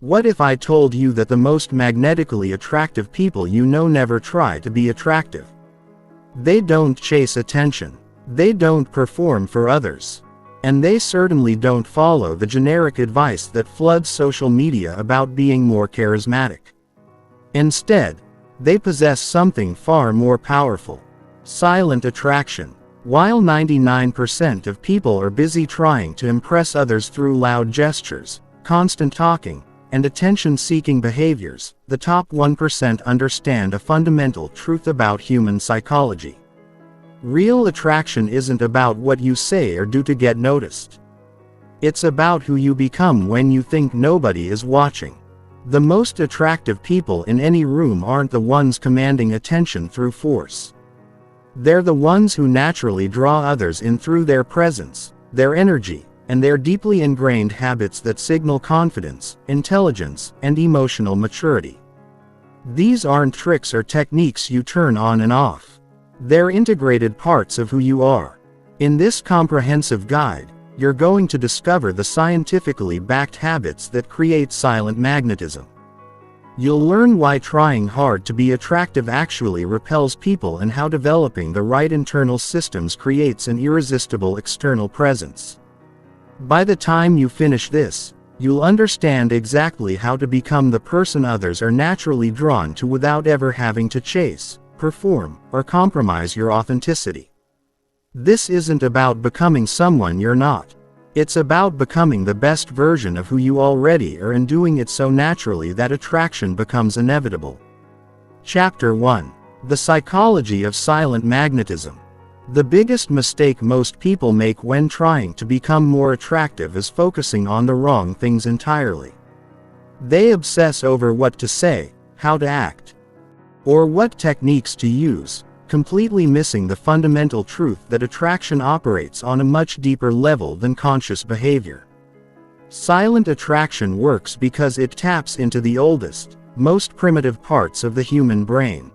What if I told you that the most magnetically attractive people you know never try to be attractive? They don't chase attention. They don't perform for others. And they certainly don't follow the generic advice that floods social media about being more charismatic. Instead, they possess something far more powerful: silent attraction. While 99% of people are busy trying to impress others through loud gestures, constant talking, and attention-seeking behaviors, the top 1% understand a fundamental truth about human psychology. Real attraction isn't about what you say or do to get noticed. It's about who you become when you think nobody is watching. The most attractive people in any room aren't the ones commanding attention through force. They're the ones who naturally draw others in through their presence, their energy, and their deeply ingrained habits that signal confidence, intelligence, and emotional maturity. These aren't tricks or techniques you turn on and off. They're integrated parts of who you are. In this comprehensive guide, you're going to discover the scientifically backed habits that create silent magnetism. You'll learn why trying hard to be attractive actually repels people and how developing the right internal systems creates an irresistible external presence. By the time you finish this, you'll understand exactly how to become the person others are naturally drawn to without ever having to chase, perform, or compromise your authenticity. This isn't about becoming someone you're not. It's about becoming the best version of who you already are and doing it so naturally that attraction becomes inevitable. Chapter 1. The Psychology of Silent Magnetism. The biggest mistake most people make when trying to become more attractive is focusing on the wrong things entirely. They obsess over what to say, how to act, or what techniques to use, completely missing the fundamental truth that attraction operates on a much deeper level than conscious behavior. Silent attraction works because it taps into the oldest, most primitive parts of the human brain.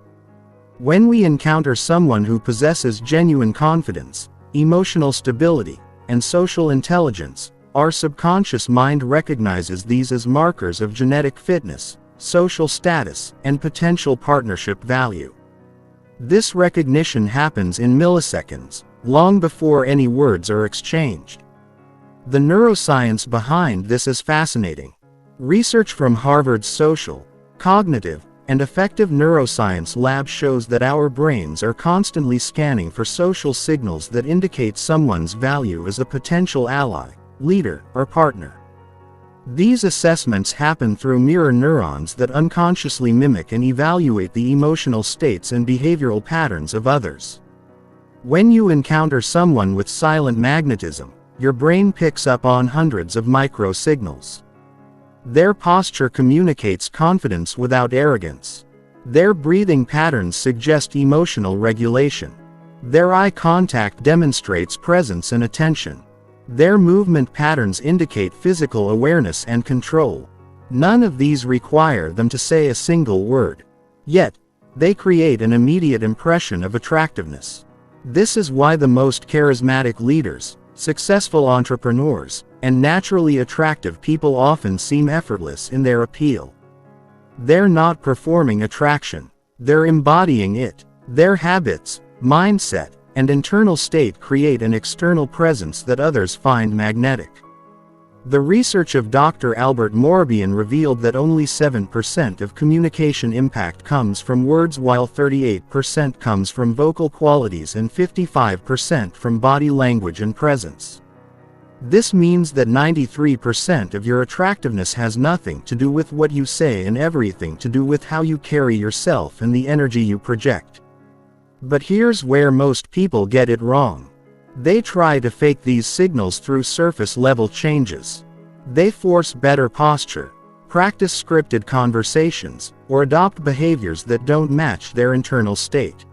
When we encounter someone who possesses genuine confidence, emotional stability, and social intelligence, our subconscious mind recognizes these as markers of genetic fitness, social status, and potential partnership value. This recognition happens in milliseconds, long before any words are exchanged. The neuroscience behind this is fascinating. Research from Harvard's Social, Cognitive, and Affective Neuroscience Lab shows that our brains are constantly scanning for social signals that indicate someone's value as a potential ally, leader, or partner. These assessments happen through mirror neurons that unconsciously mimic and evaluate the emotional states and behavioral patterns of others. When you encounter someone with silent magnetism, your brain picks up on hundreds of micro signals. Their posture communicates confidence without arrogance. Their breathing patterns suggest emotional regulation. Their eye contact demonstrates presence and attention. Their movement patterns indicate physical awareness and control. None of these require them to say a single word. Yet, they create an immediate impression of attractiveness. This is why the most charismatic leaders, successful entrepreneurs, and naturally attractive people often seem effortless in their appeal. They're not performing attraction. They're embodying it. Their habits, mindset, and internal state create an external presence that others find magnetic. The research of Dr. Albert Morbihan revealed that only 7% of communication impact comes from words, while 38% comes from vocal qualities and 55% from body language and presence. This means that 93% of your attractiveness has nothing to do with what you say and everything to do with how you carry yourself and the energy you project. But here's where most people get it wrong. They try to fake these signals through surface-level changes. They force better posture, practice scripted conversations, or adopt behaviors that don't match their internal state.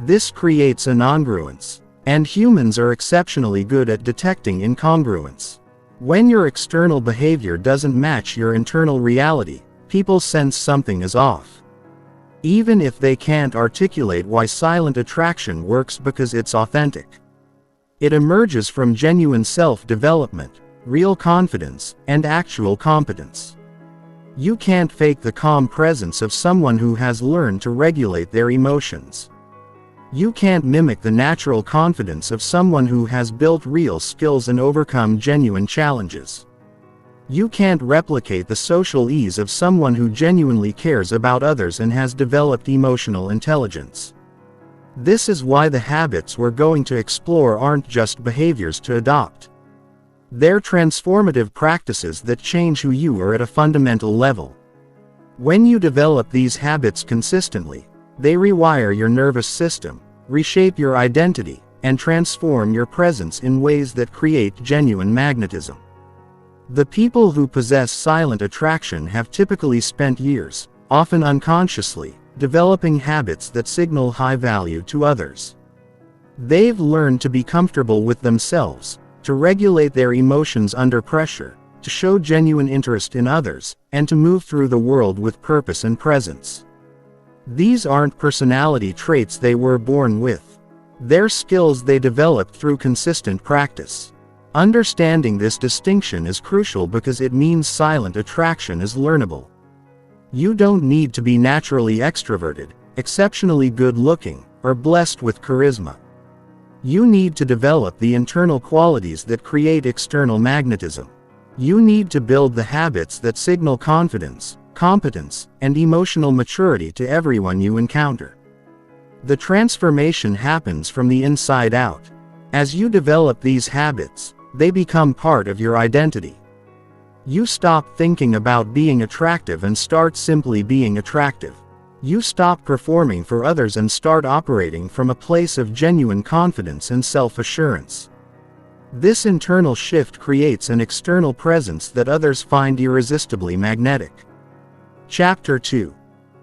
This creates an incongruence, and humans are exceptionally good at detecting incongruence. When your external behavior doesn't match your internal reality, people sense something is off. Even if they can't articulate why silent attraction works, because it's authentic. It emerges from genuine self-development, real confidence, and actual competence. You can't fake the calm presence of someone who has learned to regulate their emotions. You can't mimic the natural confidence of someone who has built real skills and overcome genuine challenges. You can't replicate the social ease of someone who genuinely cares about others and has developed emotional intelligence. This is why the habits we're going to explore aren't just behaviors to adopt. They're transformative practices that change who you are at a fundamental level. When you develop these habits consistently, they rewire your nervous system, reshape your identity, and transform your presence in ways that create genuine magnetism. The people who possess silent attraction have typically spent years, often unconsciously, developing habits that signal high value to others. They've learned to be comfortable with themselves, to regulate their emotions under pressure, to show genuine interest in others, and to move through the world with purpose and presence. These aren't personality traits they were born with. They're skills they developed through consistent practice. Understanding this distinction is crucial because it means silent attraction is learnable. You don't need to be naturally extroverted, exceptionally good-looking, or blessed with charisma. You need to develop the internal qualities that create external magnetism. You need to build the habits that signal confidence, competence, and emotional maturity to everyone you encounter. The transformation happens from the inside out. As you develop these habits, they become part of your identity. You stop thinking about being attractive and start simply being attractive. You stop performing for others and start operating from a place of genuine confidence and self-assurance. This internal shift creates an external presence that others find irresistibly magnetic. Chapter 2.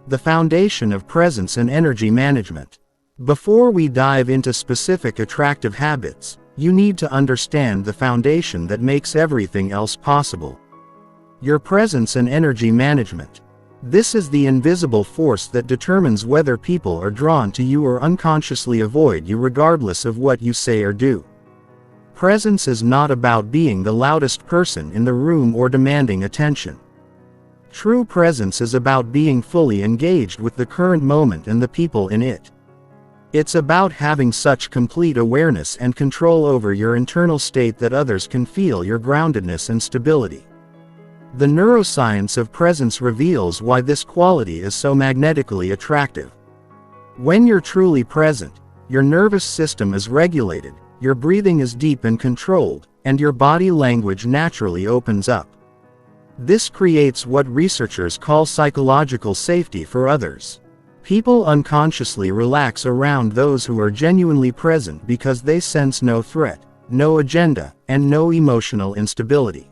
The Foundation of Presence and Energy Management. Before we dive into specific attractive habits, you need to understand the foundation that makes everything else possible. Your presence and energy management. This is the invisible force that determines whether people are drawn to you or unconsciously avoid you regardless of what you say or do. Presence is not about being the loudest person in the room or demanding attention. True presence is about being fully engaged with the current moment and the people in it. It's about having such complete awareness and control over your internal state that others can feel your groundedness and stability. The neuroscience of presence reveals why this quality is so magnetically attractive. When you're truly present, your nervous system is regulated, your breathing is deep and controlled, and your body language naturally opens up. This creates what researchers call psychological safety for others. People unconsciously relax around those who are genuinely present because they sense no threat, no agenda, and no emotional instability.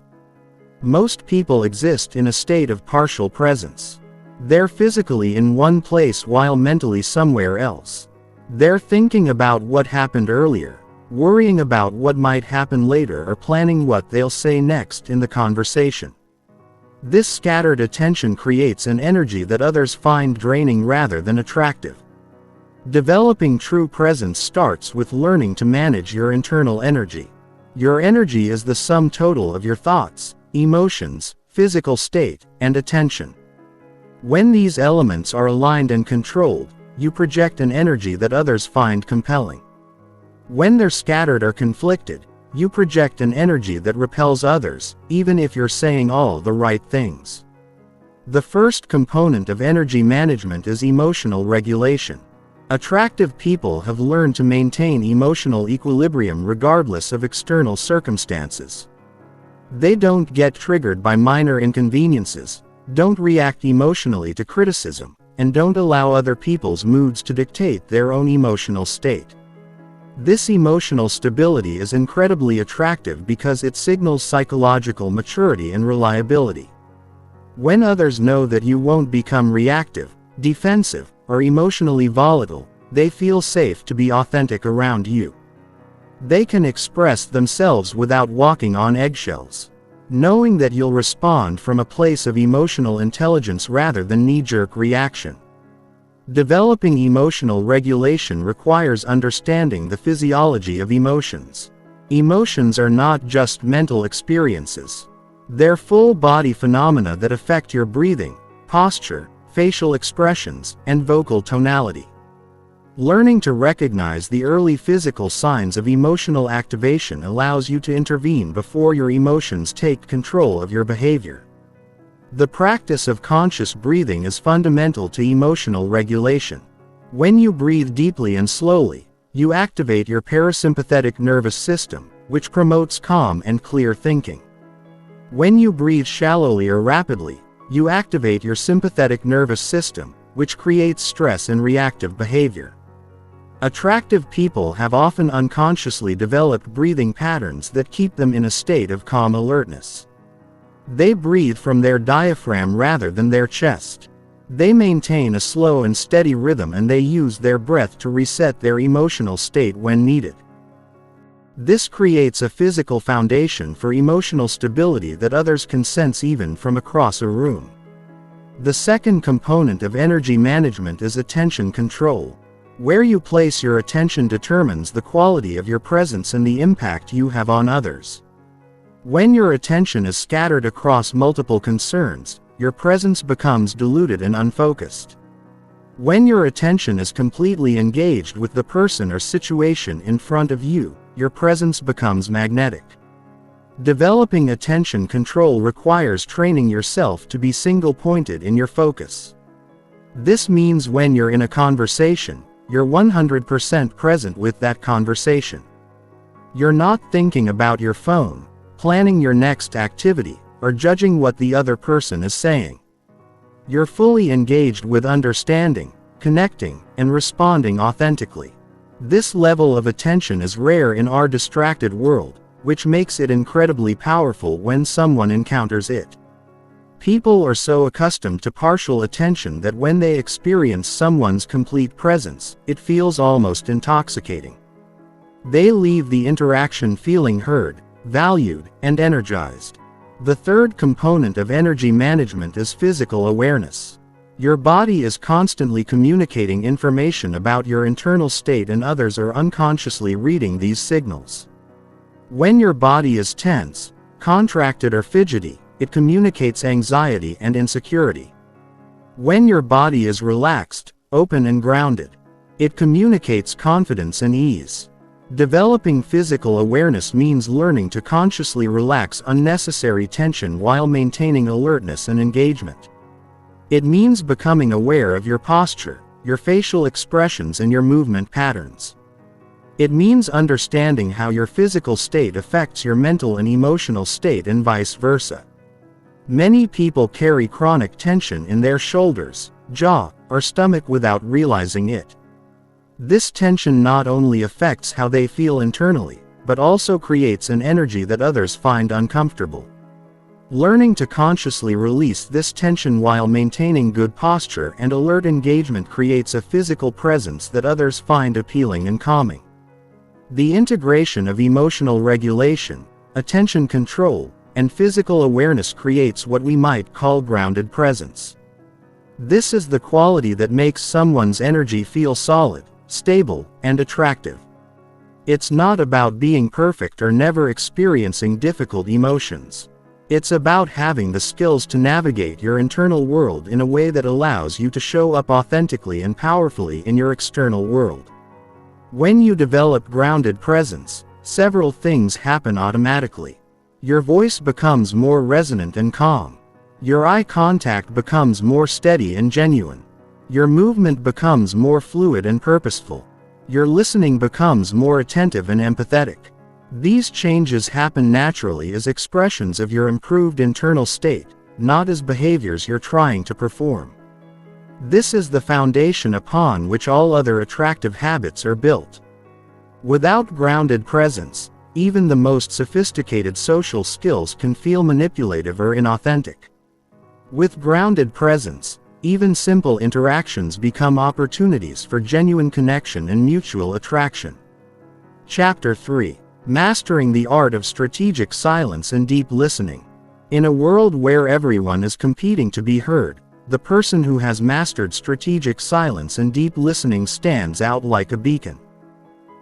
Most people exist in a state of partial presence. They're physically in one place while mentally somewhere else. They're thinking about what happened earlier, worrying about what might happen later, or planning what they'll say next in the conversation. This scattered attention creates an energy that others find draining rather than attractive. Developing true presence starts with learning to manage your internal energy. Your energy is the sum total of your thoughts, emotions, physical state, and attention. When these elements are aligned and controlled, you project an energy that others find compelling. When they're scattered or conflicted, you project an energy that repels others, even if you're saying all the right things. The first component of energy management is emotional regulation. Attractive people have learned to maintain emotional equilibrium regardless of external circumstances. They don't get triggered by minor inconveniences, don't react emotionally to criticism, and don't allow other people's moods to dictate their own emotional state. This emotional stability is incredibly attractive because it signals psychological maturity and reliability. When others know that you won't become reactive, defensive, or emotionally volatile, they feel safe to be authentic around you. They can express themselves without walking on eggshells, knowing that you'll respond from a place of emotional intelligence rather than knee-jerk reaction. Developing emotional regulation requires understanding the physiology of emotions. Emotions are not just mental experiences. They're full-body phenomena that affect your breathing, posture, facial expressions, and vocal tonality. Learning to recognize the early physical signs of emotional activation allows you to intervene before your emotions take control of your behavior. The practice of conscious breathing is fundamental to emotional regulation. When you breathe deeply and slowly, you activate your parasympathetic nervous system, which promotes calm and clear thinking. When you breathe shallowly or rapidly, you activate your sympathetic nervous system, which creates stress and reactive behavior. Attractive people have often unconsciously developed breathing patterns that keep them in a state of calm alertness. They breathe from their diaphragm rather than their chest. They maintain a slow and steady rhythm, and they use their breath to reset their emotional state when needed. This creates a physical foundation for emotional stability that others can sense even from across a room. The second component of energy management is attention control. Where you place your attention determines the quality of your presence and the impact you have on others. When your attention is scattered across multiple concerns, your presence becomes diluted and unfocused. When your attention is completely engaged with the person or situation in front of you, your presence becomes magnetic. Developing attention control requires training yourself to be single-pointed in your focus. This means when you're in a conversation, you're 100% present with that conversation. You're not thinking about your phone, planning your next activity, or judging what the other person is saying. You're fully engaged with understanding, connecting, and responding authentically. This level of attention is rare in our distracted world, which makes it incredibly powerful when someone encounters it. People are so accustomed to partial attention that when they experience someone's complete presence, it feels almost intoxicating. They leave the interaction feeling heard, valued, and energized. The third component of energy management is physical awareness. Your body is constantly communicating information about your internal state, and others are unconsciously reading these signals. When your body is tense, contracted, or fidgety, it communicates anxiety and insecurity. When your body is relaxed, open, and grounded, it communicates confidence and ease. Developing physical awareness means learning to consciously relax unnecessary tension while maintaining alertness and engagement. It means becoming aware of your posture, your facial expressions, and your movement patterns. It means understanding how your physical state affects your mental and emotional state, and vice versa. Many people carry chronic tension in their shoulders, jaw, or stomach without realizing it. This tension not only affects how they feel internally, but also creates an energy that others find uncomfortable. Learning to consciously release this tension while maintaining good posture and alert engagement creates a physical presence that others find appealing and calming. The integration of emotional regulation, attention control, and physical awareness creates what we might call grounded presence. This is the quality that makes someone's energy feel solid, stable, and attractive. It's not about being perfect or never experiencing difficult emotions. It's about having the skills to navigate your internal world in a way that allows you to show up authentically and powerfully in your external world. When you develop grounded presence, several things happen automatically. Your voice becomes more resonant and calm. Your eye contact becomes more steady and genuine. Your movement becomes more fluid and purposeful. Your listening becomes more attentive and empathetic. These changes happen naturally as expressions of your improved internal state, not as behaviors you're trying to perform. This is the foundation upon which all other attractive habits are built. Without grounded presence, even the most sophisticated social skills can feel manipulative or inauthentic. With grounded presence, even simple interactions become opportunities for genuine connection and mutual attraction. Chapter 3. Mastering the Art of Strategic Silence and Deep Listening. In a world where everyone is competing to be heard, the person who has mastered strategic silence and deep listening stands out like a beacon.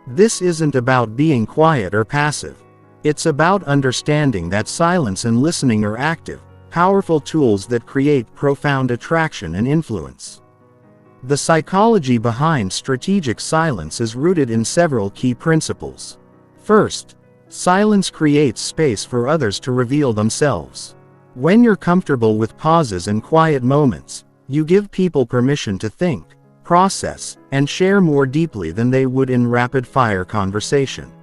This isn't about being quiet or passive. It's about understanding that silence and listening are active, powerful tools that create profound attraction and influence. The psychology behind strategic silence is rooted in several key principles. First, silence creates space for others to reveal themselves. When you're comfortable with pauses and quiet moments, you give people permission to think, process, and share more deeply than they would in rapid-fire conversation.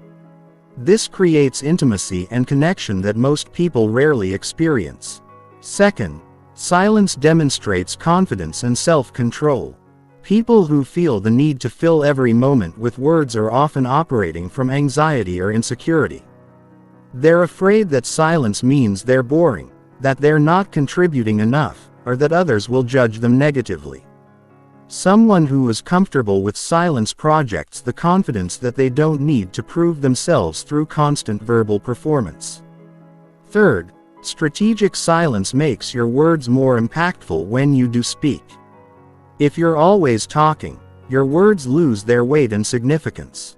This creates intimacy and connection that most people rarely experience. Second, silence demonstrates confidence and self-control. People who feel the need to fill every moment with words are often operating from anxiety or insecurity. They're afraid that silence means they're boring, that they're not contributing enough, or that others will judge them negatively. Someone who is comfortable with silence projects the confidence that they don't need to prove themselves through constant verbal performance. Third, strategic silence makes your words more impactful when you do speak. If you're always talking, your words lose their weight and significance.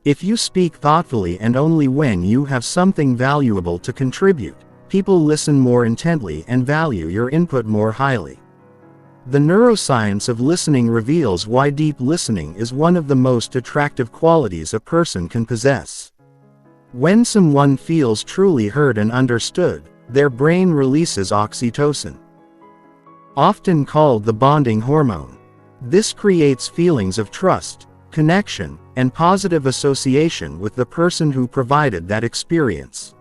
If you speak thoughtfully and only when you have something valuable to contribute, people listen more intently and value your input more highly. The neuroscience of listening reveals why deep listening is one of the most attractive qualities a person can possess. When someone feels truly heard and understood, their brain releases oxytocin, often called the bonding hormone. This creates feelings of trust, connection, and positive association with the person who provided that experience.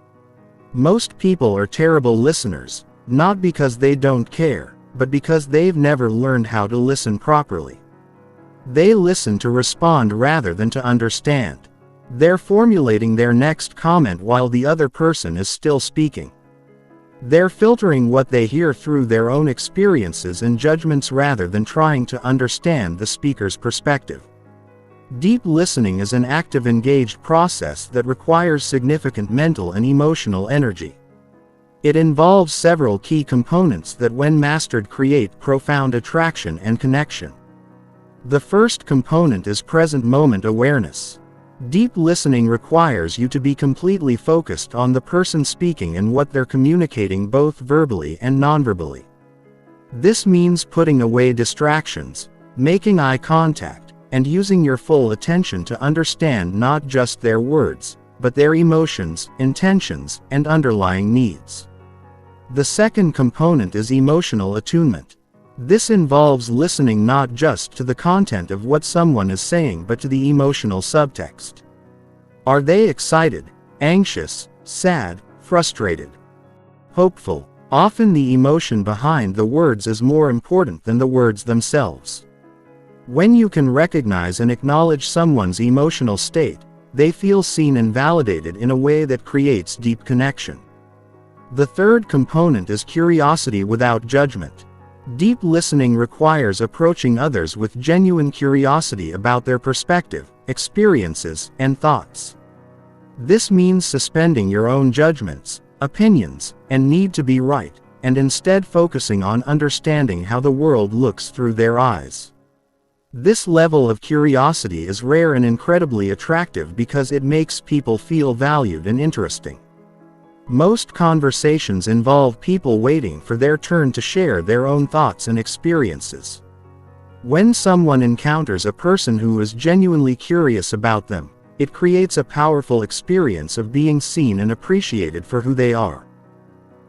Most people are terrible listeners, not because they don't care, but because they've never learned how to listen properly. They listen to respond rather than to understand. They're formulating their next comment while the other person is still speaking. They're filtering what they hear through their own experiences and judgments rather than trying to understand the speaker's perspective. Deep listening is an active, engaged process that requires significant mental and emotional energy. It involves several key components that, when mastered, create profound attraction and connection. The first component is present moment awareness. Deep listening requires you to be completely focused on the person speaking and what they're communicating, both verbally and nonverbally. This means putting away distractions, making eye contact, and using your full attention to understand not just their words, but their emotions, intentions, and underlying needs. The second component is emotional attunement. This involves listening not just to the content of what someone is saying but to the emotional subtext. Are they excited, anxious, sad, frustrated, hopeful? Often the emotion behind the words is more important than the words themselves. When you can recognize and acknowledge someone's emotional state, they feel seen and validated in a way that creates deep connection. The third component is curiosity without judgment. Deep listening requires approaching others with genuine curiosity about their perspective, experiences, and thoughts. This means suspending your own judgments, opinions, and need to be right, and instead focusing on understanding how the world looks through their eyes. This level of curiosity is rare and incredibly attractive because it makes people feel valued and interesting. Most conversations involve people waiting for their turn to share their own thoughts and experiences. When someone encounters a person who is genuinely curious about them, it creates a powerful experience of being seen and appreciated for who they are.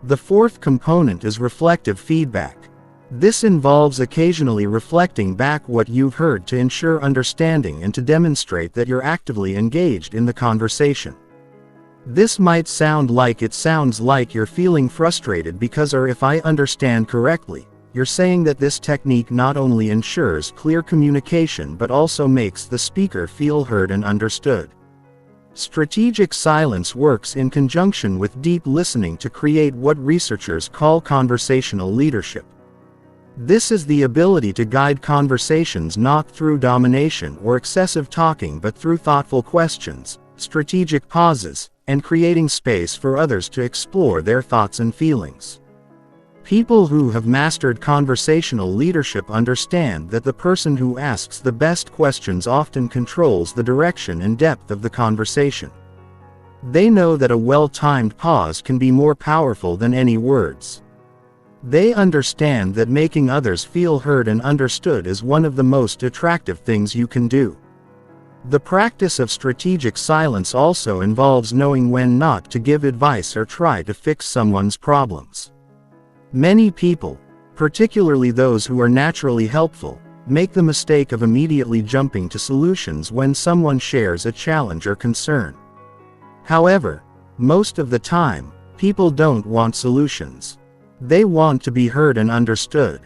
The fourth component is reflective feedback. This involves occasionally reflecting back what you've heard to ensure understanding and to demonstrate that you're actively engaged in the conversation. This might sound like you're feeling frustrated because, or if I understand correctly, you're saying that this technique not only ensures clear communication but also makes the speaker feel heard and understood. Strategic silence works in conjunction with deep listening to create what researchers call conversational leadership. This is the ability to guide conversations not through domination or excessive talking but through thoughtful questions, strategic pauses, and creating space for others to explore their thoughts and feelings. People who have mastered conversational leadership understand that the person who asks the best questions often controls the direction and depth of the conversation. They know that a well-timed pause can be more powerful than any words. They understand that making others feel heard and understood is one of the most attractive things you can do. The practice of strategic silence also involves knowing when not to give advice or try to fix someone's problems. Many people, particularly those who are naturally helpful, make the mistake of immediately jumping to solutions when someone shares a challenge or concern. However, most of the time, people don't want solutions. They want to be heard and understood.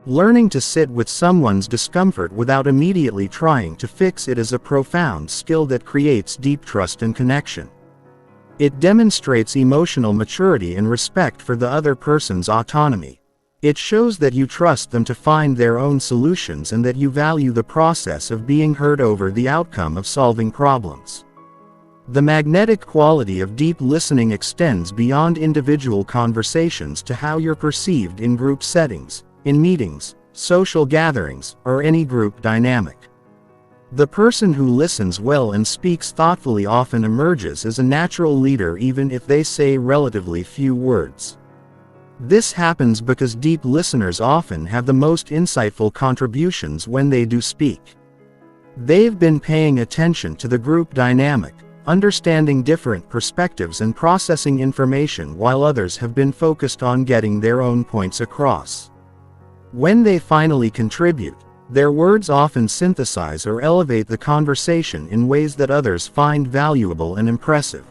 Learning to sit with someone's discomfort without immediately trying to fix it is a profound skill that creates deep trust and connection. It demonstrates emotional maturity and respect for the other person's autonomy. It shows that you trust them to find their own solutions and that you value the process of being heard over the outcome of solving problems. The magnetic quality of deep listening extends beyond individual conversations to how you're perceived in group settings, in meetings, social gatherings, or any group dynamic. The person who listens well and speaks thoughtfully often emerges as a natural leader even if they say relatively few words. This happens because deep listeners often have the most insightful contributions when they do speak. They've been paying attention to the group dynamic, understanding different perspectives and processing information while others have been focused on getting their own points across. When they finally contribute, their words often synthesize or elevate the conversation in ways that others find valuable and impressive.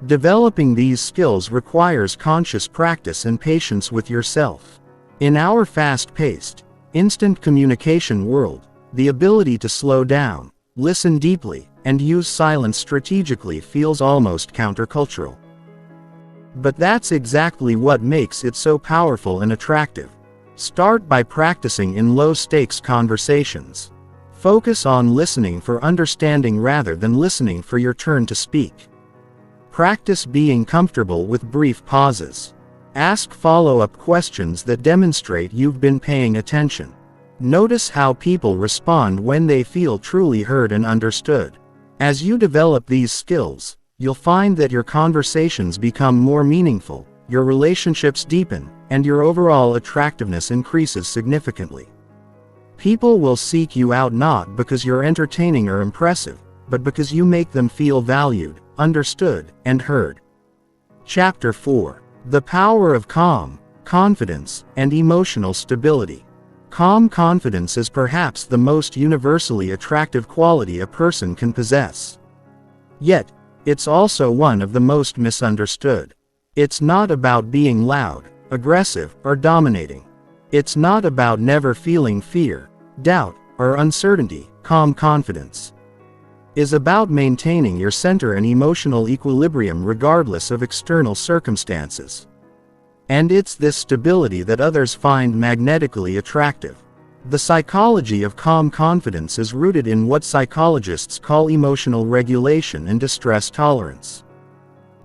Developing these skills requires conscious practice and patience with yourself. In our fast-paced, instant communication world, the ability to slow down, listen deeply, and use silence strategically feels almost countercultural. But that's exactly what makes it so powerful and attractive. Start by practicing in low-stakes conversations. Focus on listening for understanding rather than listening for your turn to speak. Practice being comfortable with brief pauses. Ask follow-up questions that demonstrate you've been paying attention. Notice how people respond when they feel truly heard and understood. As you develop these skills, you'll find that your conversations become more meaningful, your relationships deepen, and your overall attractiveness increases significantly. People will seek you out not because you're entertaining or impressive, but because you make them feel valued, understood, and heard. Chapter 4. The Power of Calm, Confidence, and Emotional Stability. Calm confidence is perhaps the most universally attractive quality a person can possess. Yet, it's also one of the most misunderstood. It's not about being loud, aggressive, or dominating. It's not about never feeling fear, doubt, or uncertainty. Calm confidence is about maintaining your center and emotional equilibrium regardless of external circumstances. And it's this stability that others find magnetically attractive. The psychology of calm confidence is rooted in what psychologists call emotional regulation and distress tolerance.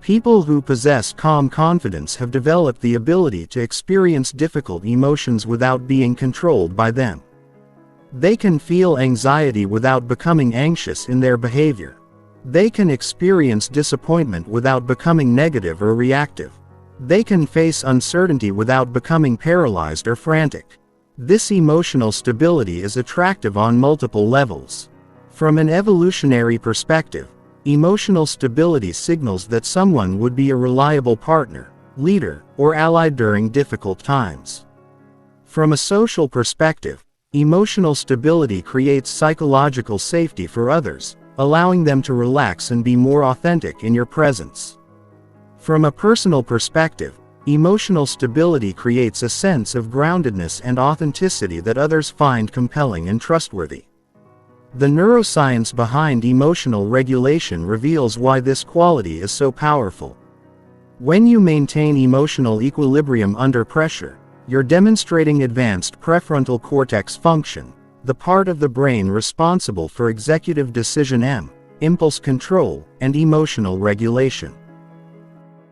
People who possess calm confidence have developed the ability to experience difficult emotions without being controlled by them. They can feel anxiety without becoming anxious in their behavior. They can experience disappointment without becoming negative or reactive. They can face uncertainty without becoming paralyzed or frantic. This emotional stability is attractive on multiple levels. From an evolutionary perspective, emotional stability signals that someone would be a reliable partner, leader, or ally during difficult times. From a social perspective, emotional stability creates psychological safety for others, allowing them to relax and be more authentic in your presence. From a personal perspective, emotional stability creates a sense of groundedness and authenticity that others find compelling and trustworthy. The neuroscience behind emotional regulation reveals why this quality is so powerful. When you maintain emotional equilibrium under pressure, you're demonstrating advanced prefrontal cortex function, the part of the brain responsible for executive decision, impulse control, and emotional regulation.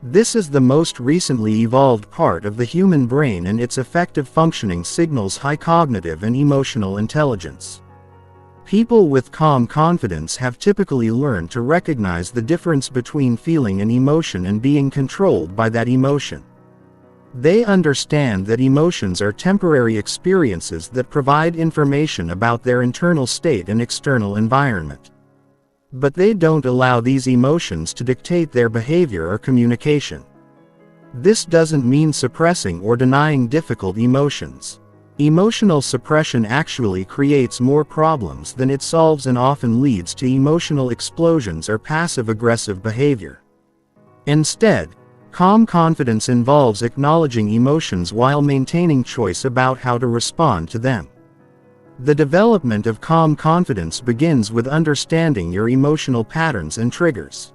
This is the most recently evolved part of the human brain, and its effective functioning signals high cognitive and emotional intelligence. People with calm confidence have typically learned to recognize the difference between feeling an emotion and being controlled by that emotion. They understand that emotions are temporary experiences that provide information about their internal state and external environment. But they don't allow these emotions to dictate their behavior or communication. This doesn't mean suppressing or denying difficult emotions. Emotional suppression actually creates more problems than it solves and often leads to emotional explosions or passive-aggressive behavior. Instead, calm confidence involves acknowledging emotions while maintaining choice about how to respond to them. The development of calm confidence begins with understanding your emotional patterns and triggers.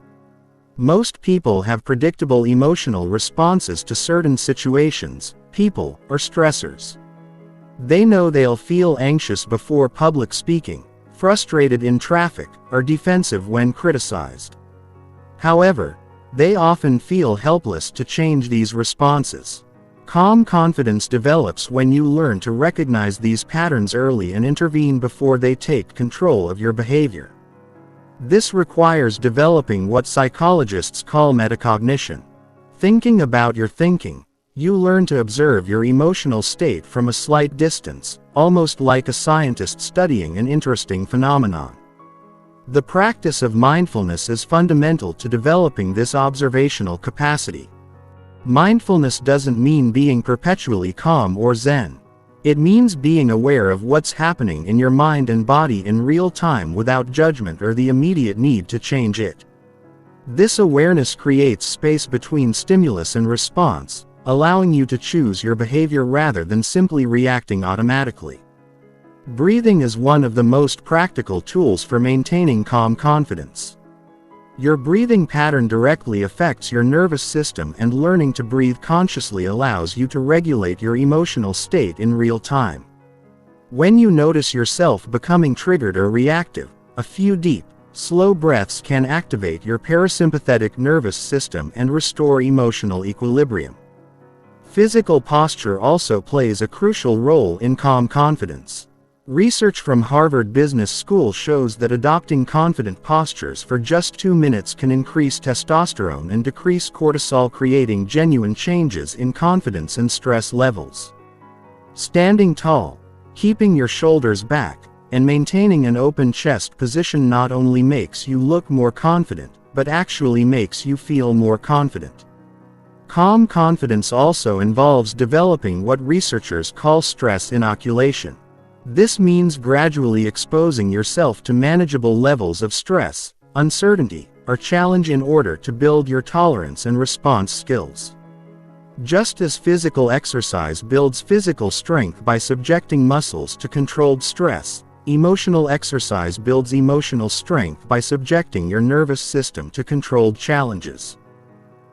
Most people have predictable emotional responses to certain situations, people, or stressors. They know they'll feel anxious before public speaking, frustrated in traffic, or defensive when criticized. However, they often feel helpless to change these responses. Calm confidence develops when you learn to recognize these patterns early and intervene before they take control of your behavior. This requires developing what psychologists call metacognition. Thinking about your thinking, you learn to observe your emotional state from a slight distance, almost like a scientist studying an interesting phenomenon. The practice of mindfulness is fundamental to developing this observational capacity. Mindfulness doesn't mean being perpetually calm or zen. It means being aware of what's happening in your mind and body in real time without judgment or the immediate need to change it. This awareness creates space between stimulus and response, allowing you to choose your behavior rather than simply reacting automatically. Breathing is one of the most practical tools for maintaining calm confidence. Your breathing pattern directly affects your nervous system, and learning to breathe consciously allows you to regulate your emotional state in real time. When you notice yourself becoming triggered or reactive, a few deep, slow breaths can activate your parasympathetic nervous system and restore emotional equilibrium. Physical posture also plays a crucial role in calm confidence. Research from Harvard Business School shows that adopting confident postures for just 2 minutes can increase testosterone and decrease cortisol, creating genuine changes in confidence and stress levels. Standing tall, keeping your shoulders back, and maintaining an open chest position not only makes you look more confident, but actually makes you feel more confident. Calm confidence also involves developing what researchers call stress inoculation. This means gradually exposing yourself to manageable levels of stress, uncertainty, or challenge in order to build your tolerance and response skills. Just as physical exercise builds physical strength by subjecting muscles to controlled stress, emotional exercise builds emotional strength by subjecting your nervous system to controlled challenges.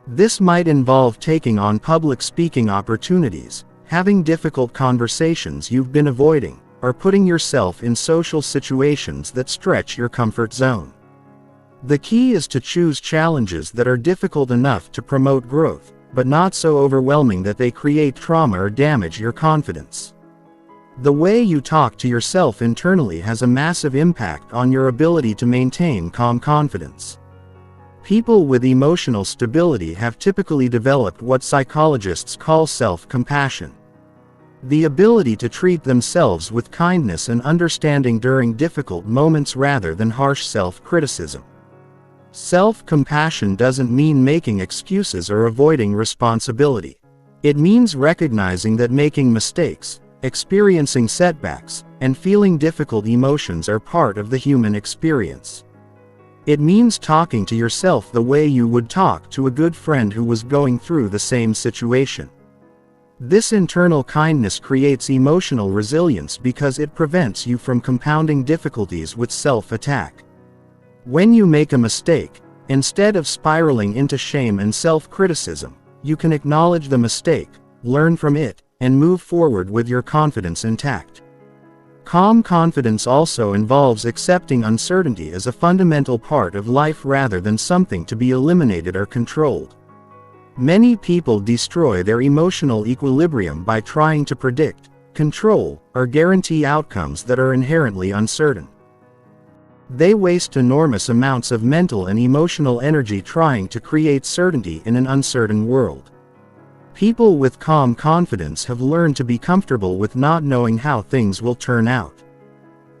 This might involve taking on public speaking opportunities, having difficult conversations you've been avoiding, or putting yourself in social situations that stretch your comfort zone. The key is to choose challenges that are difficult enough to promote growth, but not so overwhelming that they create trauma or damage your confidence. The way you talk to yourself internally has a massive impact on your ability to maintain calm confidence. People with emotional stability have typically developed what psychologists call self-compassion. The ability to treat themselves with kindness and understanding during difficult moments rather than harsh self-criticism. Self-compassion doesn't mean making excuses or avoiding responsibility. It means recognizing that making mistakes, experiencing setbacks, and feeling difficult emotions are part of the human experience. It means talking to yourself the way you would talk to a good friend who was going through the same situation. This internal kindness creates emotional resilience because it prevents you from compounding difficulties with self-attack. When you make a mistake, instead of spiraling into shame and self-criticism, you can acknowledge the mistake, learn from it, and move forward with your confidence intact. Calm confidence also involves accepting uncertainty as a fundamental part of life rather than something to be eliminated or controlled. Many people destroy their emotional equilibrium by trying to predict, control, or guarantee outcomes that are inherently uncertain. They waste enormous amounts of mental and emotional energy trying to create certainty in an uncertain world. People with calm confidence have learned to be comfortable with not knowing how things will turn out.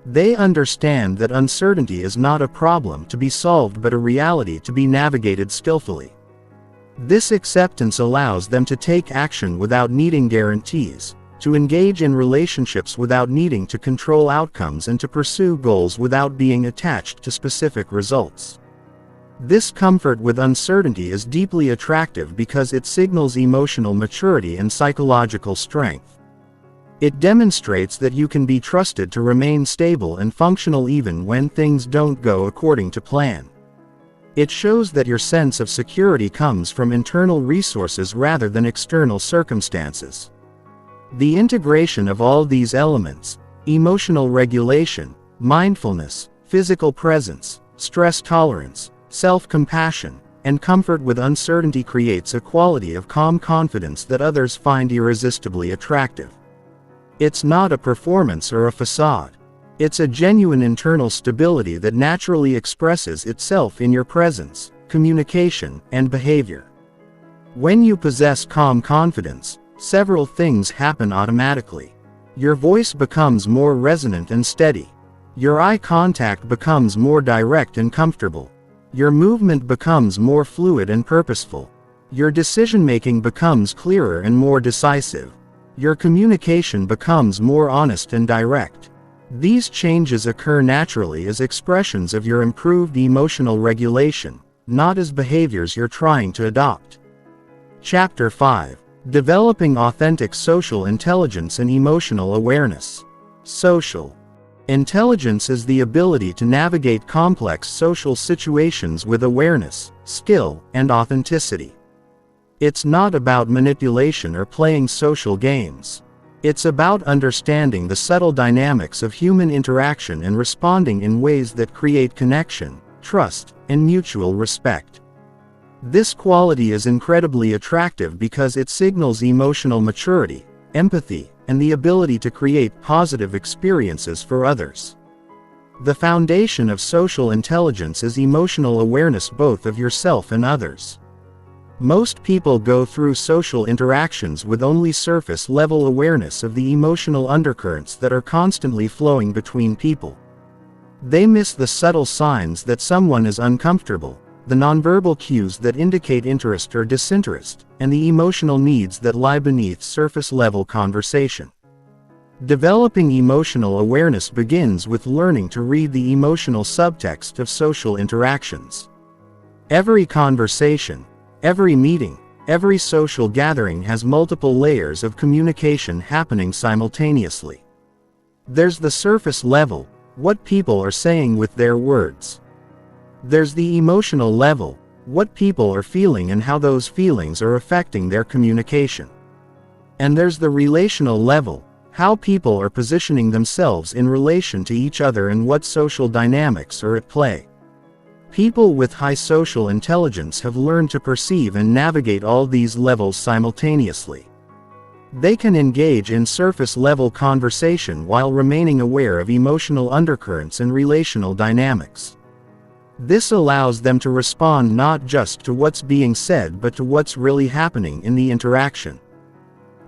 They understand that uncertainty is not a problem to be solved but a reality to be navigated skillfully. This acceptance allows them to take action without needing guarantees, to engage in relationships without needing to control outcomes, and to pursue goals without being attached to specific results. This comfort with uncertainty is deeply attractive because it signals emotional maturity and psychological strength. It demonstrates that you can be trusted to remain stable and functional even when things don't go according to plan. It shows that your sense of security comes from internal resources rather than external circumstances. The integration of all these elements, emotional regulation, mindfulness, physical presence, stress tolerance, self-compassion, and comfort with uncertainty creates a quality of calm confidence that others find irresistibly attractive. It's not a performance or a facade. It's a genuine internal stability that naturally expresses itself in your presence, communication, and behavior. When you possess calm confidence, several things happen automatically. Your voice becomes more resonant and steady. Your eye contact becomes more direct and comfortable. Your movement becomes more fluid and purposeful. Your decision-making becomes clearer and more decisive. Your communication becomes more honest and direct. These changes occur naturally as expressions of your improved emotional regulation, not as behaviors you're trying to adopt. Chapter 5. Developing Authentic Social Intelligence and Emotional Awareness. Social intelligence is the ability to navigate complex social situations with awareness, skill, and authenticity. It's not about manipulation or playing social games. It's about understanding the subtle dynamics of human interaction and responding in ways that create connection, trust, and mutual respect. This quality is incredibly attractive because it signals emotional maturity, empathy, and the ability to create positive experiences for others. The foundation of social intelligence is emotional awareness both of yourself and others. Most people go through social interactions with only surface-level awareness of the emotional undercurrents that are constantly flowing between people. They miss the subtle signs that someone is uncomfortable, the nonverbal cues that indicate interest or disinterest, and the emotional needs that lie beneath surface-level conversation. Developing emotional awareness begins with learning to read the emotional subtext of social interactions. Every conversation, every meeting, every social gathering has multiple layers of communication happening simultaneously. There's the surface level, what people are saying with their words. There's the emotional level, what people are feeling and how those feelings are affecting their communication. And there's the relational level, how people are positioning themselves in relation to each other and what social dynamics are at play. People with high social intelligence have learned to perceive and navigate all these levels simultaneously. They can engage in surface-level conversation while remaining aware of emotional undercurrents and relational dynamics. This allows them to respond not just to what's being said but to what's really happening in the interaction.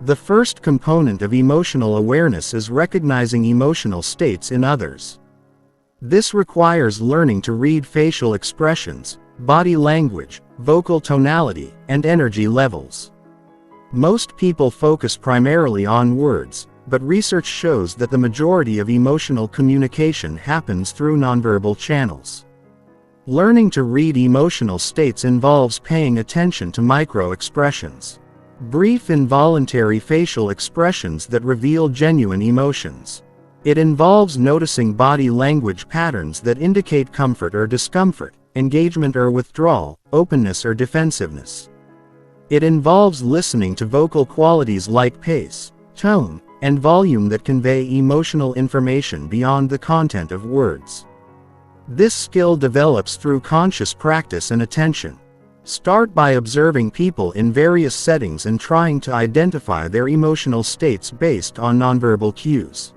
The first component of emotional awareness is recognizing emotional states in others. This requires learning to read facial expressions, body language, vocal tonality, and energy levels. Most people focus primarily on words, but research shows that the majority of emotional communication happens through nonverbal channels. Learning to read emotional states involves paying attention to micro-expressions. Brief involuntary facial expressions that reveal genuine emotions. It involves noticing body language patterns that indicate comfort or discomfort, engagement or withdrawal, openness or defensiveness. It involves listening to vocal qualities like pace, tone, and volume that convey emotional information beyond the content of words. This skill develops through conscious practice and attention. Start by observing people in various settings and trying to identify their emotional states based on nonverbal cues.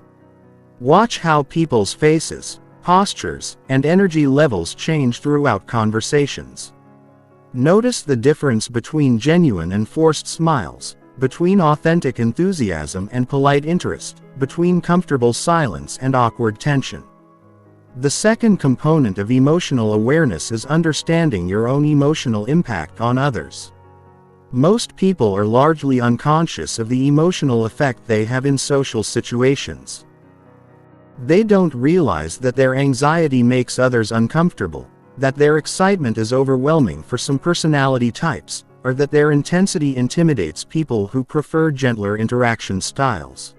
Watch how people's faces, postures, and energy levels change throughout conversations. Notice the difference between genuine and forced smiles, between authentic enthusiasm and polite interest, between comfortable silence and awkward tension. The second component of emotional awareness is understanding your own emotional impact on others. Most people are largely unconscious of the emotional effect they have in social situations. They don't realize that their anxiety makes others uncomfortable, that their excitement is overwhelming for some personality types, or that their intensity intimidates people who prefer gentler interaction styles.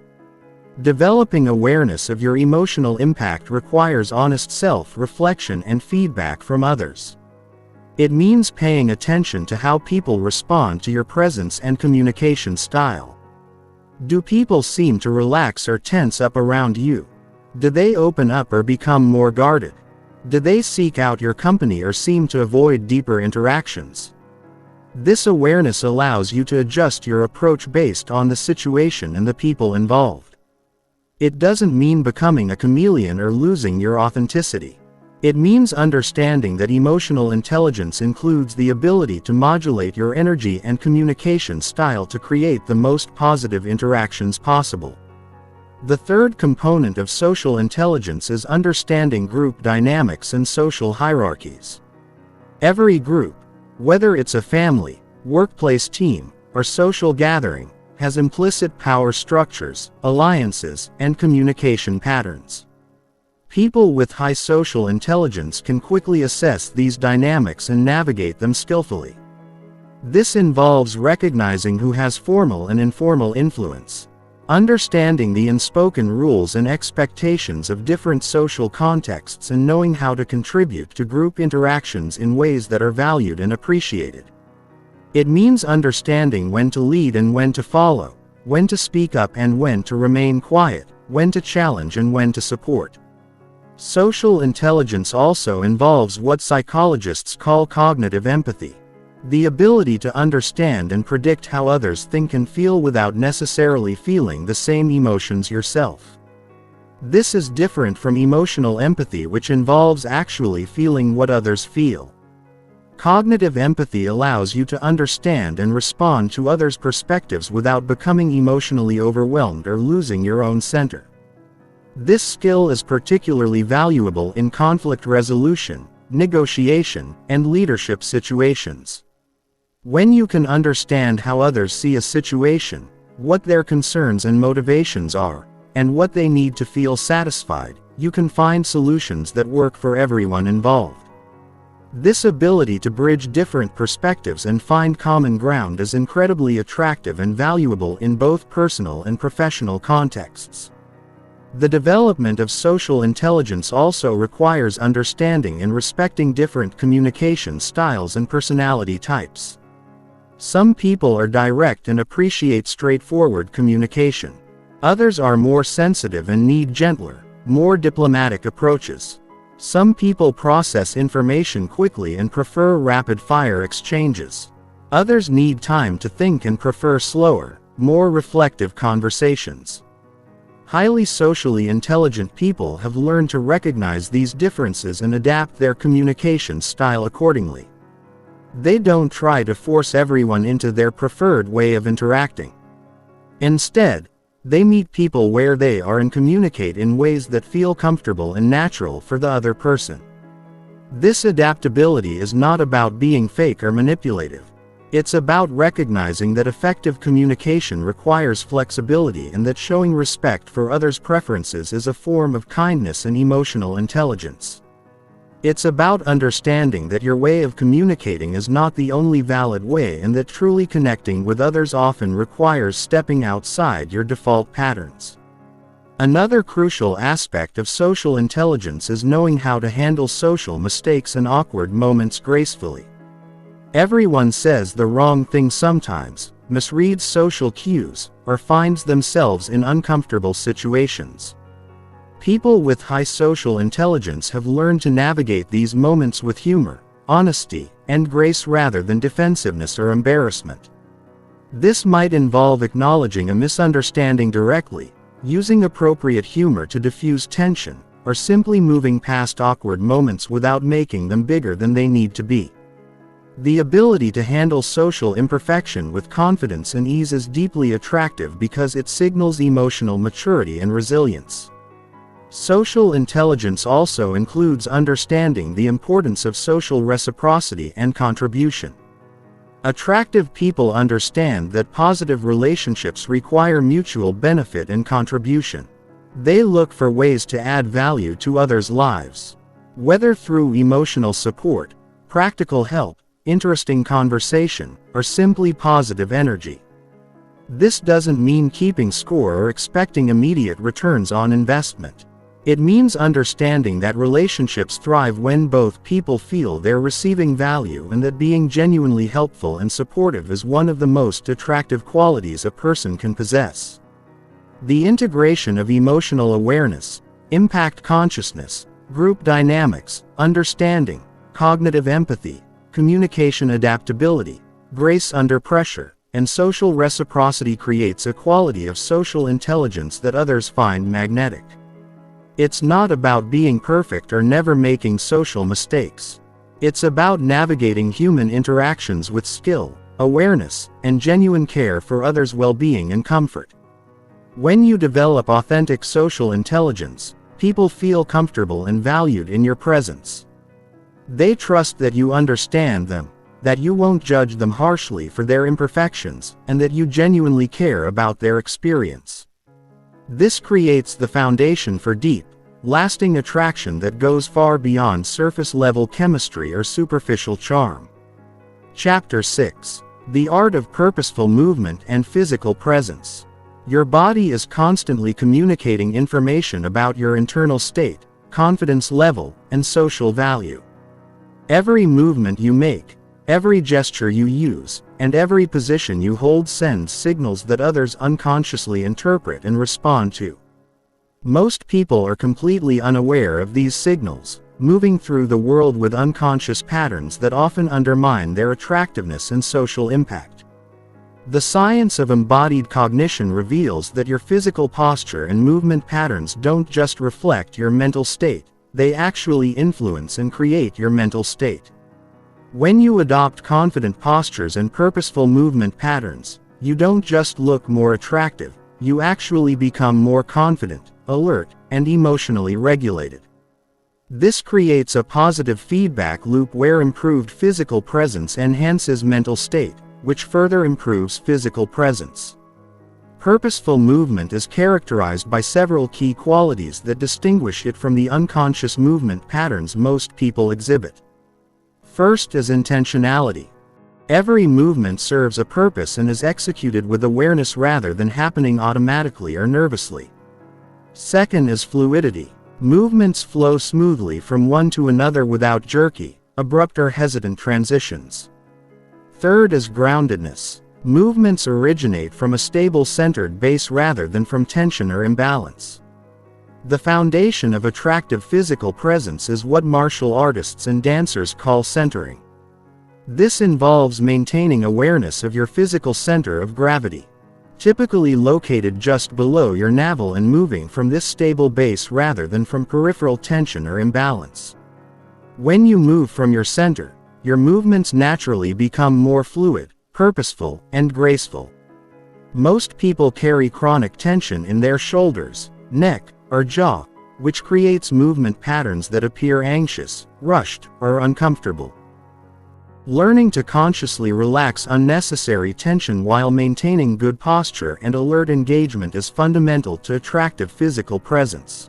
Developing awareness of your emotional impact requires honest self-reflection and feedback from others. It means paying attention to how people respond to your presence and communication style. Do people seem to relax or tense up around you? Do they open up or become more guarded? Do they seek out your company or seem to avoid deeper interactions? This awareness allows you to adjust your approach based on the situation and the people involved. It doesn't mean becoming a chameleon or losing your authenticity. It means understanding that emotional intelligence includes the ability to modulate your energy and communication style to create the most positive interactions possible. The third component of social intelligence is understanding group dynamics and social hierarchies. Every group, whether it's a family, workplace team, or social gathering, has implicit power structures, alliances, and communication patterns. People with high social intelligence can quickly assess these dynamics and navigate them skillfully. This involves recognizing who has formal and informal influence, understanding the unspoken rules and expectations of different social contexts, and knowing how to contribute to group interactions in ways that are valued and appreciated. It means understanding when to lead and when to follow, when to speak up and when to remain quiet, when to challenge and when to support. Social intelligence also involves what psychologists call cognitive empathy, the ability to understand and predict how others think and feel without necessarily feeling the same emotions yourself. This is different from emotional empathy, which involves actually feeling what others feel. Cognitive empathy allows you to understand and respond to others' perspectives without becoming emotionally overwhelmed or losing your own center. This skill is particularly valuable in conflict resolution, negotiation, and leadership situations. When you can understand how others see a situation, what their concerns and motivations are, and what they need to feel satisfied, you can find solutions that work for everyone involved. This ability to bridge different perspectives and find common ground is incredibly attractive and valuable in both personal and professional contexts. The development of social intelligence also requires understanding and respecting different communication styles and personality types. Some people are direct and appreciate straightforward communication. Others are more sensitive and need gentler, more diplomatic approaches. Some people process information quickly and prefer rapid-fire exchanges. Others need time to think and prefer slower, more reflective conversations. Highly socially intelligent people have learned to recognize these differences and adapt their communication style accordingly. They don't try to force everyone into their preferred way of interacting. Instead, they meet people where they are and communicate in ways that feel comfortable and natural for the other person. This adaptability is not about being fake or manipulative. It's about recognizing that effective communication requires flexibility and that showing respect for others' preferences is a form of kindness and emotional intelligence. It's about understanding that your way of communicating is not the only valid way and that truly connecting with others often requires stepping outside your default patterns. Another crucial aspect of social intelligence is knowing how to handle social mistakes and awkward moments gracefully. Everyone says the wrong thing sometimes, misreads social cues, or finds themselves in uncomfortable situations. People with high social intelligence have learned to navigate these moments with humor, honesty, and grace rather than defensiveness or embarrassment. This might involve acknowledging a misunderstanding directly, using appropriate humor to diffuse tension, or simply moving past awkward moments without making them bigger than they need to be. The ability to handle social imperfection with confidence and ease is deeply attractive because it signals emotional maturity and resilience. Social intelligence also includes understanding the importance of social reciprocity and contribution. Attractive people understand that positive relationships require mutual benefit and contribution. They look for ways to add value to others' lives. Whether through emotional support, practical help, interesting conversation, or simply positive energy. This doesn't mean keeping score or expecting immediate returns on investment. It means understanding that relationships thrive when both people feel they're receiving value and that being genuinely helpful and supportive is one of the most attractive qualities a person can possess. The integration of emotional awareness, impact consciousness, group dynamics, understanding, cognitive empathy, communication adaptability, grace under pressure, and social reciprocity creates a quality of social intelligence that others find magnetic. It's not about being perfect or never making social mistakes. It's about navigating human interactions with skill, awareness, and genuine care for others' well-being and comfort. When you develop authentic social intelligence, people feel comfortable and valued in your presence. They trust that you understand them, that you won't judge them harshly for their imperfections, and that you genuinely care about their experience. This creates the foundation for deep, lasting attraction that goes far beyond surface-level chemistry or superficial charm. Chapter 6. The Art of Purposeful Movement and Physical Presence. Your body is constantly communicating information about your internal state, confidence level, and social value. Every movement you make, every gesture you use, and every position you hold sends signals that others unconsciously interpret and respond to. Most people are completely unaware of these signals, moving through the world with unconscious patterns that often undermine their attractiveness and social impact. The science of embodied cognition reveals that your physical posture and movement patterns don't just reflect your mental state, they actually influence and create your mental state. When you adopt confident postures and purposeful movement patterns, you don't just look more attractive, you actually become more confident, alert, and emotionally regulated. This creates a positive feedback loop where improved physical presence enhances mental state, which further improves physical presence. Purposeful movement is characterized by several key qualities that distinguish it from the unconscious movement patterns most people exhibit. First is intentionality. Every movement serves a purpose and is executed with awareness rather than happening automatically or nervously. Second is fluidity. Movements flow smoothly from one to another without jerky, abrupt or hesitant transitions. Third is groundedness. Movements originate from a stable centered base rather than from tension or imbalance. The foundation of attractive physical presence is what martial artists and dancers call centering. This involves maintaining awareness of your physical center of gravity, typically located just below your navel, and moving from this stable base rather than from peripheral tension or imbalance. When you move from your center, your movements naturally become more fluid, purposeful, and graceful. Most people carry chronic tension in their shoulders, neck, or jaw, which creates movement patterns that appear anxious, rushed, or uncomfortable. Learning to consciously relax unnecessary tension while maintaining good posture and alert engagement is fundamental to attractive physical presence.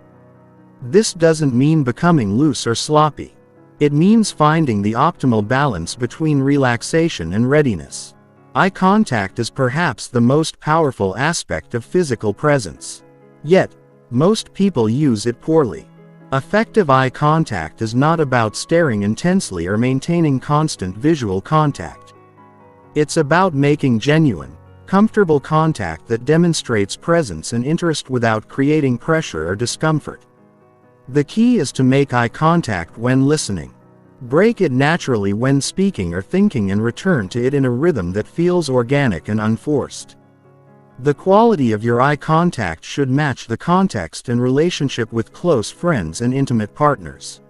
This doesn't mean becoming loose or sloppy. It means finding the optimal balance between relaxation and readiness. Eye contact is perhaps the most powerful aspect of physical presence. Yet, most people use it poorly. Effective eye contact is not about staring intensely or maintaining constant visual contact. It's about making genuine, comfortable contact that demonstrates presence and interest without creating pressure or discomfort. The key is to make eye contact when listening. Break it naturally when speaking or thinking and return to it in a rhythm that feels organic and unforced. The quality of your eye contact should match the context and relationship with close friends and intimate partners.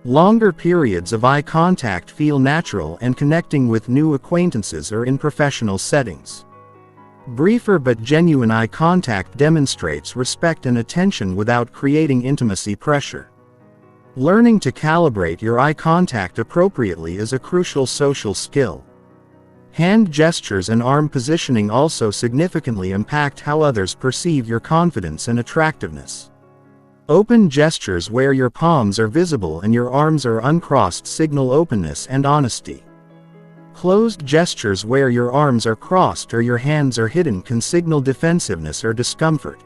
Longer periods of eye contact feel natural and connecting with new acquaintances or in professional settings. Briefer but genuine eye contact demonstrates respect and attention without creating intimacy pressure. Learning to calibrate your eye contact appropriately is a crucial social skill. Hand gestures and arm positioning also significantly impact how others perceive your confidence and attractiveness. Open gestures where your palms are visible and your arms are uncrossed signal openness and honesty. Closed gestures where your arms are crossed or your hands are hidden can signal defensiveness or discomfort.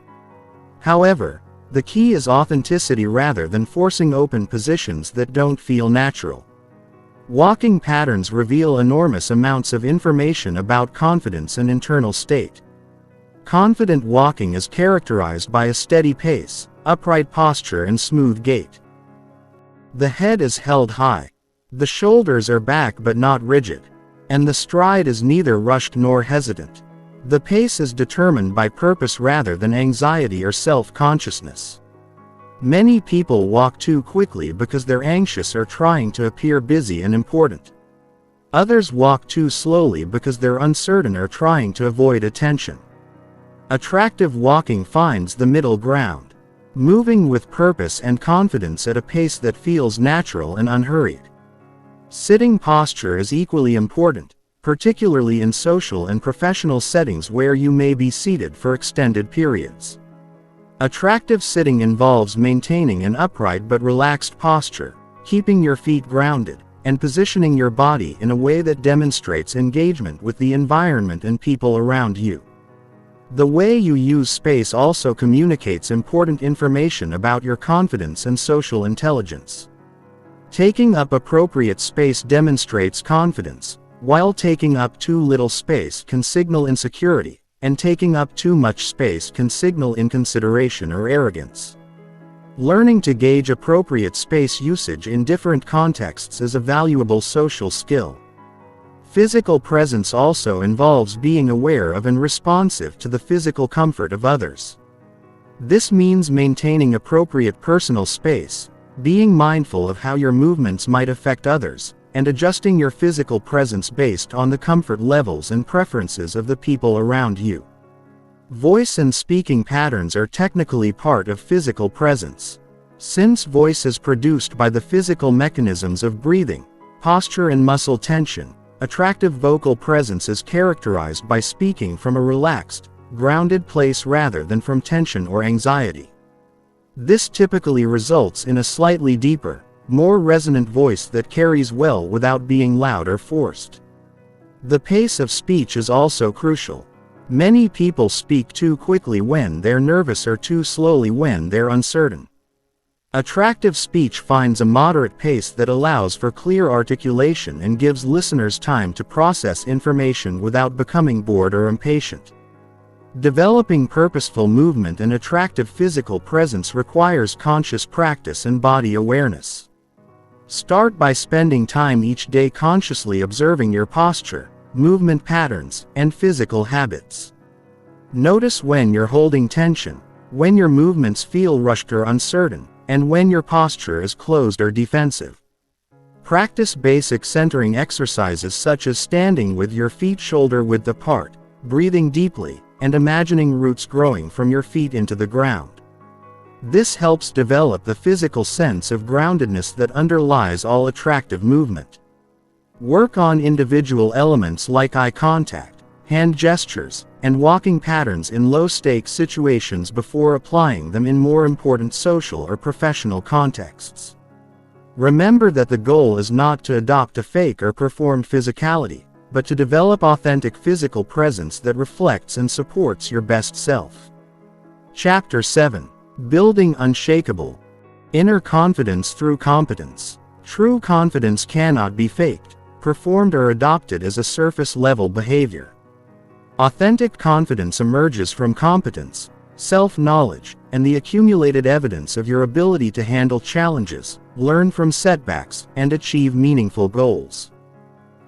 However, the key is authenticity rather than forcing open positions that don't feel natural. Walking patterns reveal enormous amounts of information about confidence and internal state. Confident walking is characterized by a steady pace, upright posture and smooth gait. The head is held high. The shoulders are back but not rigid. And the stride is neither rushed nor hesitant. The pace is determined by purpose rather than anxiety or self-consciousness. Many people walk too quickly because they're anxious or trying to appear busy and important. Others walk too slowly because they're uncertain or trying to avoid attention. Attractive walking finds the middle ground, moving with purpose and confidence at a pace that feels natural and unhurried. Sitting posture is equally important, particularly in social and professional settings where you may be seated for extended periods. Attractive sitting involves maintaining an upright but relaxed posture, keeping your feet grounded, and positioning your body in a way that demonstrates engagement with the environment and people around you. The way you use space also communicates important information about your confidence and social intelligence. Taking up appropriate space demonstrates confidence, while taking up too little space can signal insecurity, and taking up too much space can signal inconsideration or arrogance. Learning to gauge appropriate space usage in different contexts is a valuable social skill. Physical presence also involves being aware of and responsive to the physical comfort of others. This means maintaining appropriate personal space, being mindful of how your movements might affect others, and adjusting your physical presence based on the comfort levels and preferences of the people around you. Voice and speaking patterns are technically part of physical presence. Since voice is produced by the physical mechanisms of breathing, posture and muscle tension, attractive vocal presence is characterized by speaking from a relaxed, grounded place rather than from tension or anxiety. This typically results in a slightly deeper, more resonant voice that carries well without being loud or forced. The pace of speech is also crucial. Many people speak too quickly when they're nervous or too slowly when they're uncertain. Attractive speech finds a moderate pace that allows for clear articulation and gives listeners time to process information without becoming bored or impatient. Developing purposeful movement and attractive physical presence requires conscious practice and body awareness. Start by spending time each day consciously observing your posture, movement patterns, and physical habits. Notice when you're holding tension, when your movements feel rushed or uncertain, and when your posture is closed or defensive. Practice basic centering exercises such as standing with your feet shoulder-width apart, breathing deeply, and imagining roots growing from your feet into the ground. This helps develop the physical sense of groundedness that underlies all attractive movement. Work on individual elements like eye contact, hand gestures, and walking patterns in low-stakes situations before applying them in more important social or professional contexts. Remember that the goal is not to adopt a fake or performed physicality, but to develop authentic physical presence that reflects and supports your best self. Chapter 7. Building Unshakable. Inner Confidence Through Competence. True confidence cannot be faked, performed or adopted as a surface-level behavior. Authentic confidence emerges from competence, self-knowledge, and the accumulated evidence of your ability to handle challenges, learn from setbacks, and achieve meaningful goals.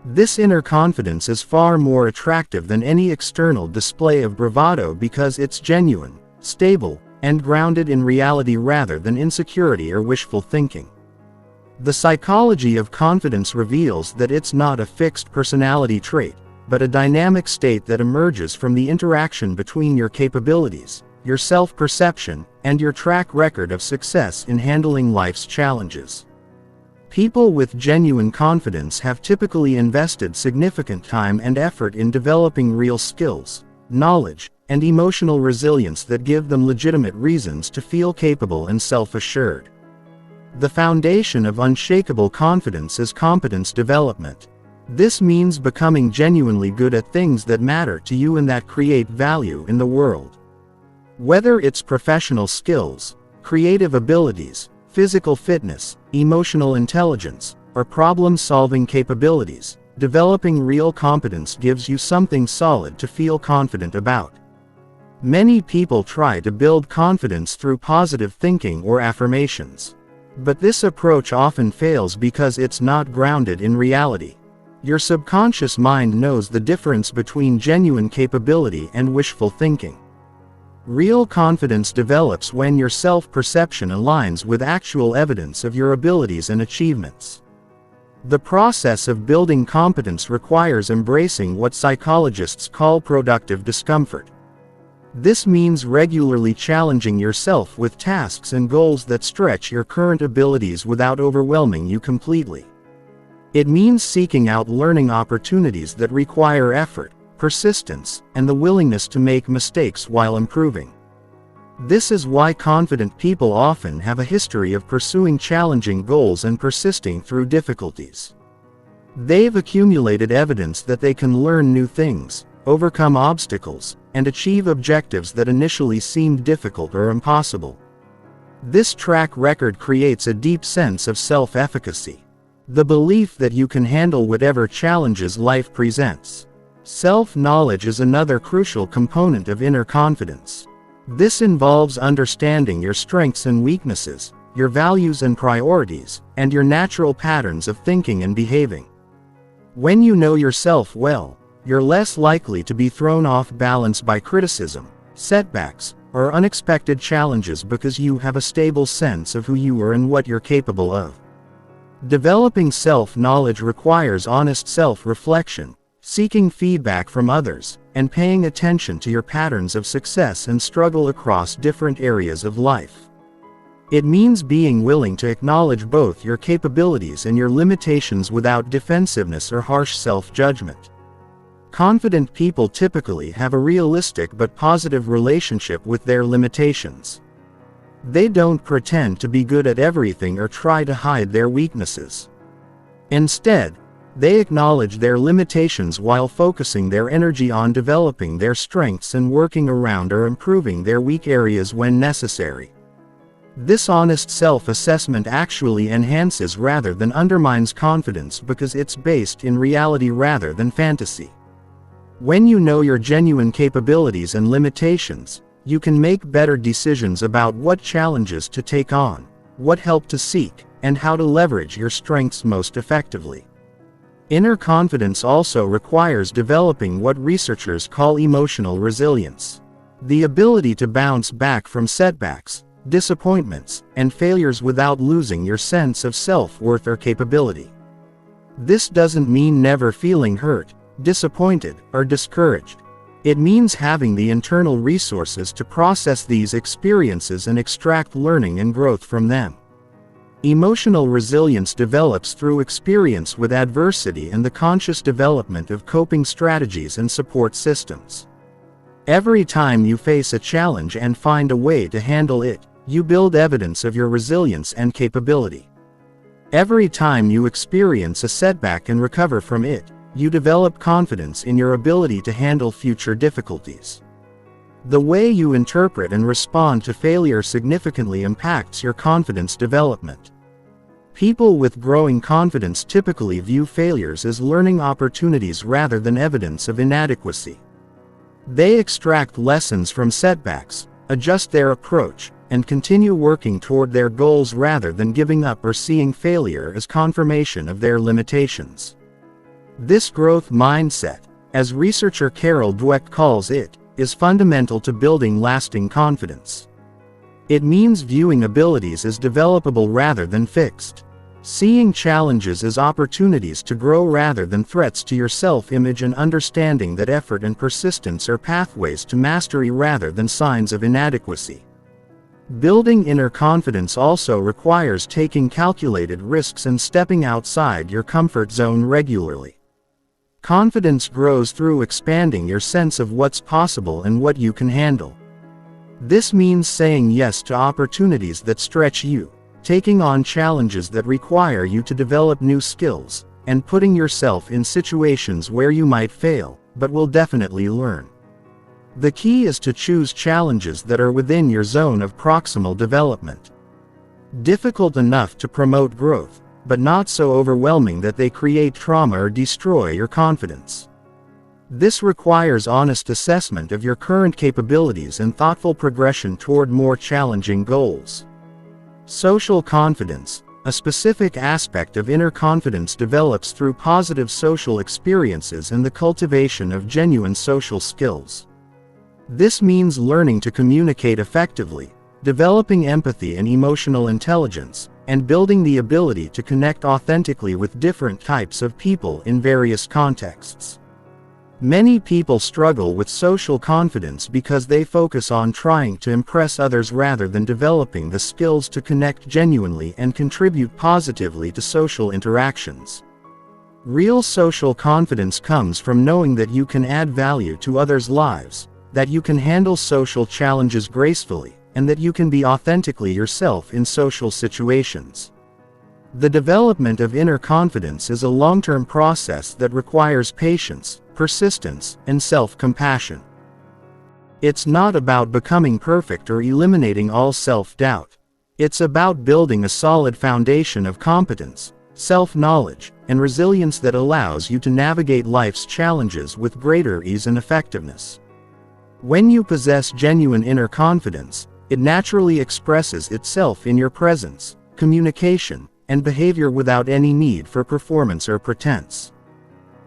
This inner confidence is far more attractive than any external display of bravado because it's genuine, stable, and grounded in reality rather than insecurity or wishful thinking. The psychology of confidence reveals that it's not a fixed personality trait, but a dynamic state that emerges from the interaction between your capabilities, your self-perception, and your track record of success in handling life's challenges. People with genuine confidence have typically invested significant time and effort in developing real skills, knowledge, and emotional resilience that give them legitimate reasons to feel capable and self-assured. The foundation of unshakable confidence is competence development. This means becoming genuinely good at things that matter to you and that create value in the world. Whether it's professional skills, creative abilities, physical fitness, emotional intelligence, or problem-solving capabilities, developing real competence gives you something solid to feel confident about. Many people try to build confidence through positive thinking or affirmations. But this approach often fails because it's not grounded in reality. Your subconscious mind knows the difference between genuine capability and wishful thinking. Real confidence develops when your self-perception aligns with actual evidence of your abilities and achievements. The process of building competence requires embracing what psychologists call productive discomfort. This means regularly challenging yourself with tasks and goals that stretch your current abilities without overwhelming you completely. It means seeking out learning opportunities that require effort, persistence, and the willingness to make mistakes while improving. This is why confident people often have a history of pursuing challenging goals and persisting through difficulties. They've accumulated evidence that they can learn new things, overcome obstacles, and achieve objectives that initially seemed difficult or impossible. This track record creates a deep sense of self-efficacy. The belief that you can handle whatever challenges life presents. Self-knowledge is another crucial component of inner confidence. This involves understanding your strengths and weaknesses, your values and priorities, and your natural patterns of thinking and behaving. When you know yourself well, you're less likely to be thrown off balance by criticism, setbacks, or unexpected challenges because you have a stable sense of who you are and what you're capable of. Developing self-knowledge requires honest self-reflection, seeking feedback from others, and paying attention to your patterns of success and struggle across different areas of life. It means being willing to acknowledge both your capabilities and your limitations without defensiveness or harsh self-judgment. Confident people typically have a realistic but positive relationship with their limitations. They don't pretend to be good at everything or try to hide their weaknesses. Instead, they acknowledge their limitations while focusing their energy on developing their strengths and working around or improving their weak areas when necessary. This honest self-assessment actually enhances rather than undermines confidence because it's based in reality rather than fantasy. When you know your genuine capabilities and limitations, you can make better decisions about what challenges to take on, what help to seek, and how to leverage your strengths most effectively. Inner confidence also requires developing what researchers call emotional resilience. The ability to bounce back from setbacks, disappointments, and failures without losing your sense of self-worth or capability. This doesn't mean never feeling hurt, disappointed, or discouraged. It means having the internal resources to process these experiences and extract learning and growth from them. Emotional resilience develops through experience with adversity and the conscious development of coping strategies and support systems. Every time you face a challenge and find a way to handle it, you build evidence of your resilience and capability. Every time you experience a setback and recover from it, you develop confidence in your ability to handle future difficulties. The way you interpret and respond to failure significantly impacts your confidence development. People with growing confidence typically view failures as learning opportunities rather than evidence of inadequacy. They extract lessons from setbacks, adjust their approach, and continue working toward their goals rather than giving up or seeing failure as confirmation of their limitations. This growth mindset, as researcher Carol Dweck calls it, is fundamental to building lasting confidence. It means viewing abilities as developable rather than fixed. Seeing challenges as opportunities to grow rather than threats to your self-image, and understanding that effort and persistence are pathways to mastery rather than signs of inadequacy. Building inner confidence also requires taking calculated risks and stepping outside your comfort zone regularly. Confidence grows through expanding your sense of what's possible and what you can handle. This means saying yes to opportunities that stretch you, taking on challenges that require you to develop new skills, and putting yourself in situations where you might fail, but will definitely learn. The key is to choose challenges that are within your zone of proximal development. Difficult enough to promote growth, but not so overwhelming that they create trauma or destroy your confidence. This requires honest assessment of your current capabilities and thoughtful progression toward more challenging goals. Social confidence, a specific aspect of inner confidence, develops through positive social experiences and the cultivation of genuine social skills. This means learning to communicate effectively, developing empathy and emotional intelligence, and building the ability to connect authentically with different types of people in various contexts. Many people struggle with social confidence because they focus on trying to impress others rather than developing the skills to connect genuinely and contribute positively to social interactions. Real social confidence comes from knowing that you can add value to others' lives, that you can handle social challenges gracefully, and that you can be authentically yourself in social situations. The development of inner confidence is a long-term process that requires patience, persistence, and self-compassion. It's not about becoming perfect or eliminating all self-doubt. It's about building a solid foundation of competence, self-knowledge, and resilience that allows you to navigate life's challenges with greater ease and effectiveness. When you possess genuine inner confidence, it naturally expresses itself in your presence, communication, and behavior without any need for performance or pretense.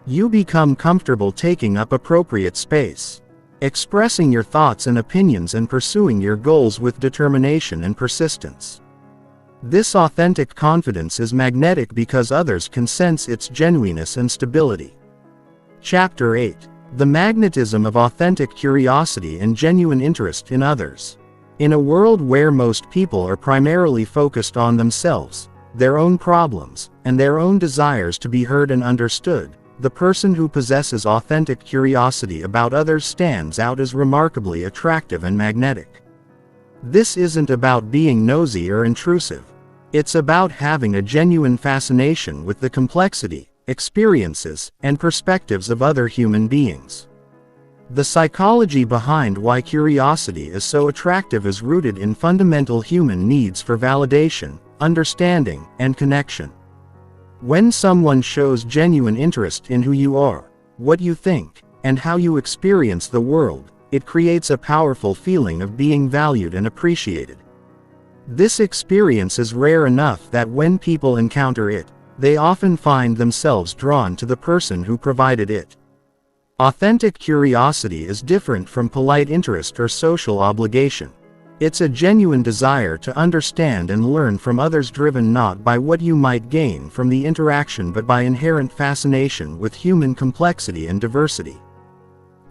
You become comfortable taking up appropriate space, expressing your thoughts and opinions, and pursuing your goals with determination and persistence. This authentic confidence is magnetic because others can sense its genuineness and stability. Chapter 8. The magnetism of authentic curiosity and genuine interest in others. In a world where most people are primarily focused on themselves, their own problems, and their own desires to be heard and understood, the person who possesses authentic curiosity about others stands out as remarkably attractive and magnetic. This isn't about being nosy or intrusive. It's about having a genuine fascination with the complexity, experiences, and perspectives of other human beings. The psychology behind why curiosity is so attractive is rooted in fundamental human needs for validation, understanding, and connection. When someone shows genuine interest in who you are, what you think, and how you experience the world, it creates a powerful feeling of being valued and appreciated. This experience is rare enough that when people encounter it, they often find themselves drawn to the person who provided it. Authentic curiosity is different from polite interest or social obligation. It's a genuine desire to understand and learn from others, driven not by what you might gain from the interaction but by inherent fascination with human complexity and diversity.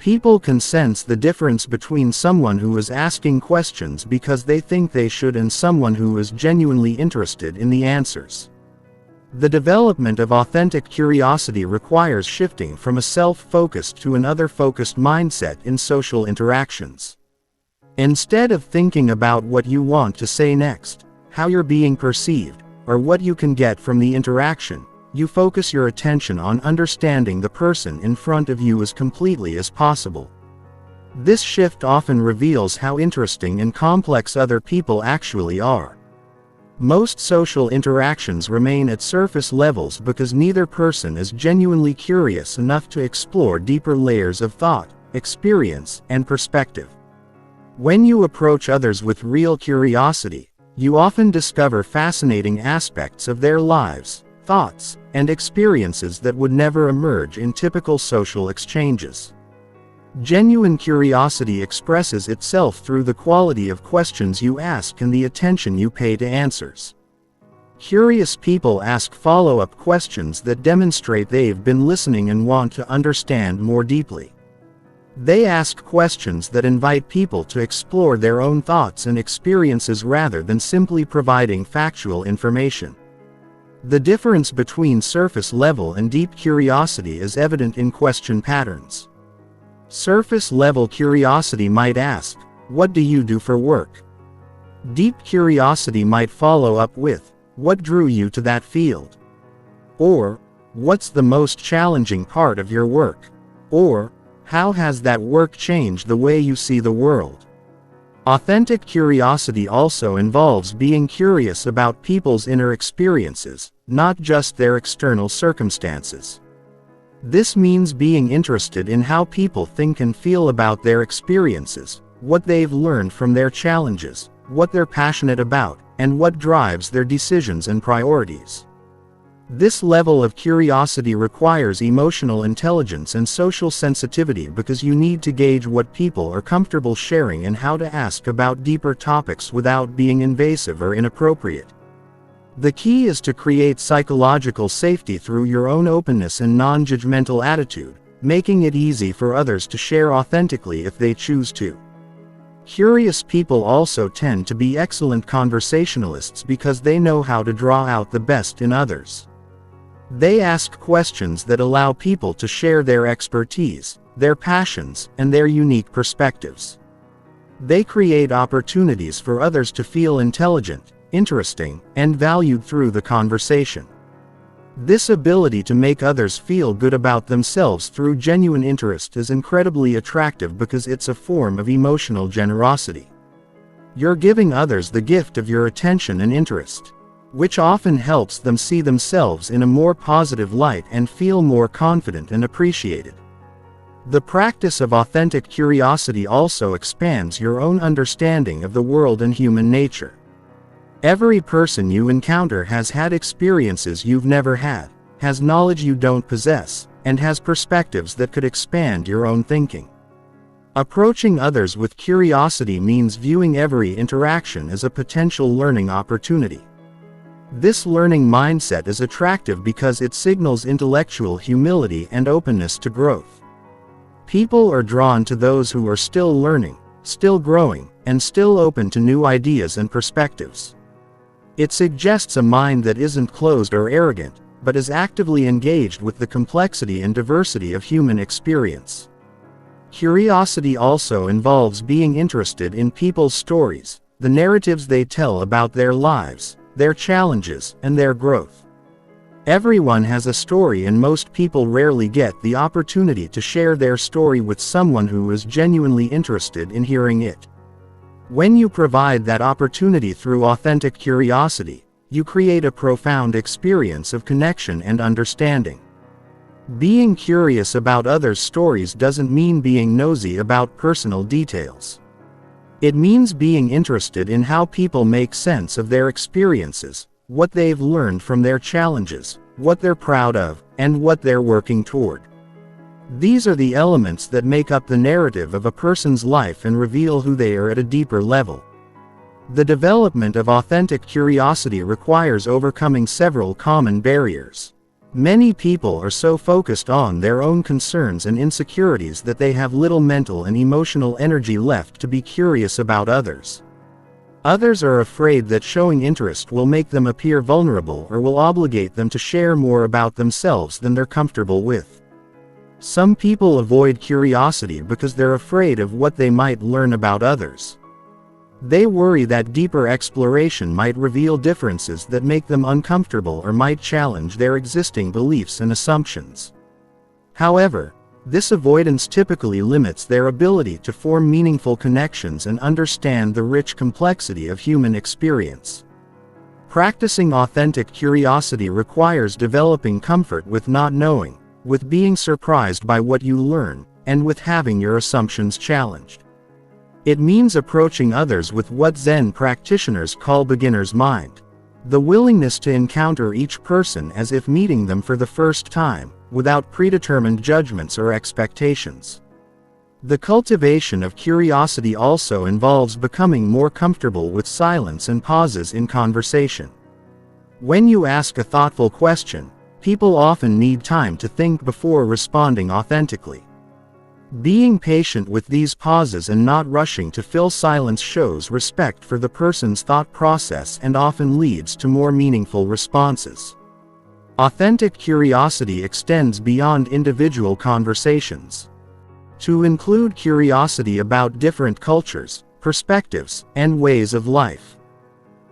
People can sense the difference between someone who is asking questions because they think they should and someone who is genuinely interested in the answers. The development of authentic curiosity requires shifting from a self-focused to an other-focused mindset in social interactions. Instead of thinking about what you want to say next, how you're being perceived, or what you can get from the interaction, you focus your attention on understanding the person in front of you as completely as possible. This shift often reveals how interesting and complex other people actually are. Most social interactions remain at surface levels because neither person is genuinely curious enough to explore deeper layers of thought, experience, and perspective. When you approach others with real curiosity, you often discover fascinating aspects of their lives, thoughts, and experiences that would never emerge in typical social exchanges. Genuine curiosity expresses itself through the quality of questions you ask and the attention you pay to answers. Curious people ask follow-up questions that demonstrate they've been listening and want to understand more deeply. They ask questions that invite people to explore their own thoughts and experiences rather than simply providing factual information. The difference between surface-level and deep curiosity is evident in question patterns. Surface-level curiosity might ask, "What do you do for work?" Deep curiosity might follow up with, "What drew you to that field?" Or, "What's the most challenging part of your work?" Or, "How has that work changed the way you see the world?" Authentic curiosity also involves being curious about people's inner experiences, not just their external circumstances. This means being interested in how people think and feel about their experiences, what they've learned from their challenges, what they're passionate about, and what drives their decisions and priorities. This level of curiosity requires emotional intelligence and social sensitivity because you need to gauge what people are comfortable sharing and how to ask about deeper topics without being invasive or inappropriate. The key is to create psychological safety through your own openness and non-judgmental attitude, making it easy for others to share authentically if they choose to. Curious people also tend to be excellent conversationalists because they know how to draw out the best in others. They ask questions that allow people to share their expertise, their passions, and their unique perspectives. They create opportunities for others to feel intelligent, interesting, and valued through the conversation. This ability to make others feel good about themselves through genuine interest is incredibly attractive because it's a form of emotional generosity. You're giving others the gift of your attention and interest, which often helps them see themselves in a more positive light and feel more confident and appreciated. The practice of authentic curiosity also expands your own understanding of the world and human nature. Every person you encounter has had experiences you've never had, has knowledge you don't possess, and has perspectives that could expand your own thinking. Approaching others with curiosity means viewing every interaction as a potential learning opportunity. This learning mindset is attractive because it signals intellectual humility and openness to growth. People are drawn to those who are still learning, still growing, and still open to new ideas and perspectives. It suggests a mind that isn't closed or arrogant, but is actively engaged with the complexity and diversity of human experience. Curiosity also involves being interested in people's stories, the narratives they tell about their lives, their challenges, and their growth. Everyone has a story, and most people rarely get the opportunity to share their story with someone who is genuinely interested in hearing it. When you provide that opportunity through authentic curiosity, you create a profound experience of connection and understanding. Being curious about others' stories doesn't mean being nosy about personal details. It means being interested in how people make sense of their experiences, what they've learned from their challenges, what they're proud of, and what they're working toward. These are the elements that make up the narrative of a person's life and reveal who they are at a deeper level. The development of authentic curiosity requires overcoming several common barriers. Many people are so focused on their own concerns and insecurities that they have little mental and emotional energy left to be curious about others. Others are afraid that showing interest will make them appear vulnerable or will obligate them to share more about themselves than they're comfortable with. Some people avoid curiosity because they're afraid of what they might learn about others. They worry that deeper exploration might reveal differences that make them uncomfortable or might challenge their existing beliefs and assumptions. However, this avoidance typically limits their ability to form meaningful connections and understand the rich complexity of human experience. Practicing authentic curiosity requires developing comfort with not knowing, with being surprised by what you learn, and with having your assumptions challenged. It means approaching others with what Zen practitioners call beginner's mind. The willingness to encounter each person as if meeting them for the first time, without predetermined judgments or expectations. The cultivation of curiosity also involves becoming more comfortable with silence and pauses in conversation. When you ask a thoughtful question, people often need time to think before responding authentically. Being patient with these pauses and not rushing to fill silence shows respect for the person's thought process and often leads to more meaningful responses. Authentic curiosity extends beyond individual conversations. To include curiosity about different cultures, perspectives, and ways of life.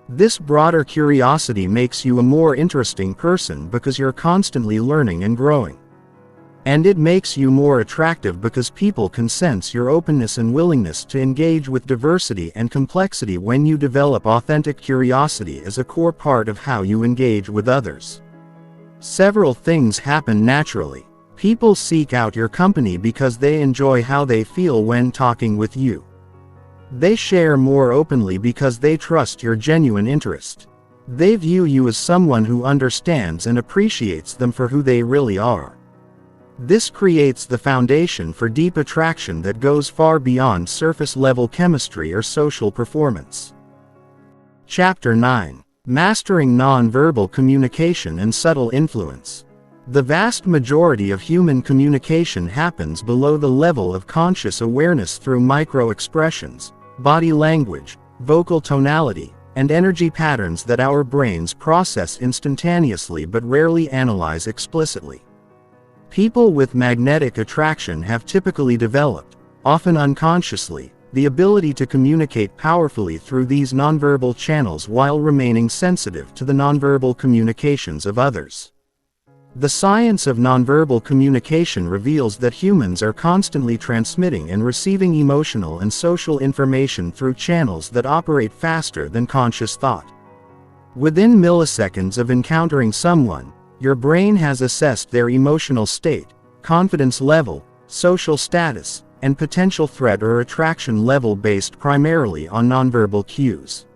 This broader curiosity makes you a more interesting person because you're constantly learning and growing. And it makes you more attractive because people can sense your openness and willingness to engage with diversity and complexity. When you develop authentic curiosity as a core part of how you engage with others, several things happen naturally. People seek out your company because they enjoy how they feel when talking with you. They share more openly because they trust your genuine interest. They view you as someone who understands and appreciates them for who they really are. This creates the foundation for deep attraction that goes far beyond surface-level chemistry or social performance. Chapter 9. Mastering Nonverbal Communication and Subtle Influence. The vast majority of human communication happens below the level of conscious awareness through micro-expressions, body language, vocal tonality, and energy patterns that our brains process instantaneously but rarely analyze explicitly. People with magnetic attraction have typically developed, often unconsciously, the ability to communicate powerfully through these nonverbal channels while remaining sensitive to the nonverbal communications of others. The science of nonverbal communication reveals that humans are constantly transmitting and receiving emotional and social information through channels that operate faster than conscious thought. Within milliseconds of encountering someone, your brain has assessed their emotional state, confidence level, social status, and potential threat or attraction level based primarily on nonverbal cues.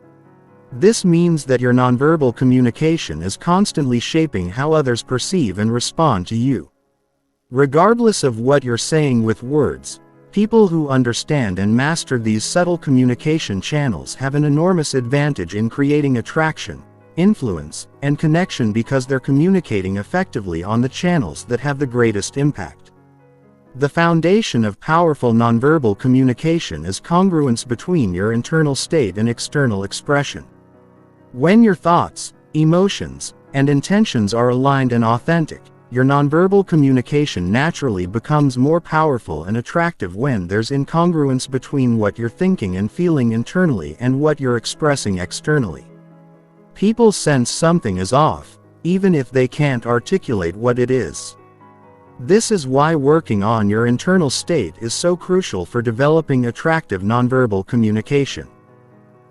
This means that your nonverbal communication is constantly shaping how others perceive and respond to you. Regardless of what you're saying with words, people who understand and master these subtle communication channels have an enormous advantage in creating attraction, influence, and connection because they're communicating effectively on the channels that have the greatest impact. The foundation of powerful nonverbal communication is congruence between your internal state and external expression. When your thoughts, emotions, and intentions are aligned and authentic, your nonverbal communication naturally becomes more powerful and attractive. When there's incongruence between what you're thinking and feeling internally and what you're expressing externally, people sense something is off, even if they can't articulate what it is. This is why working on your internal state is so crucial for developing attractive nonverbal communication.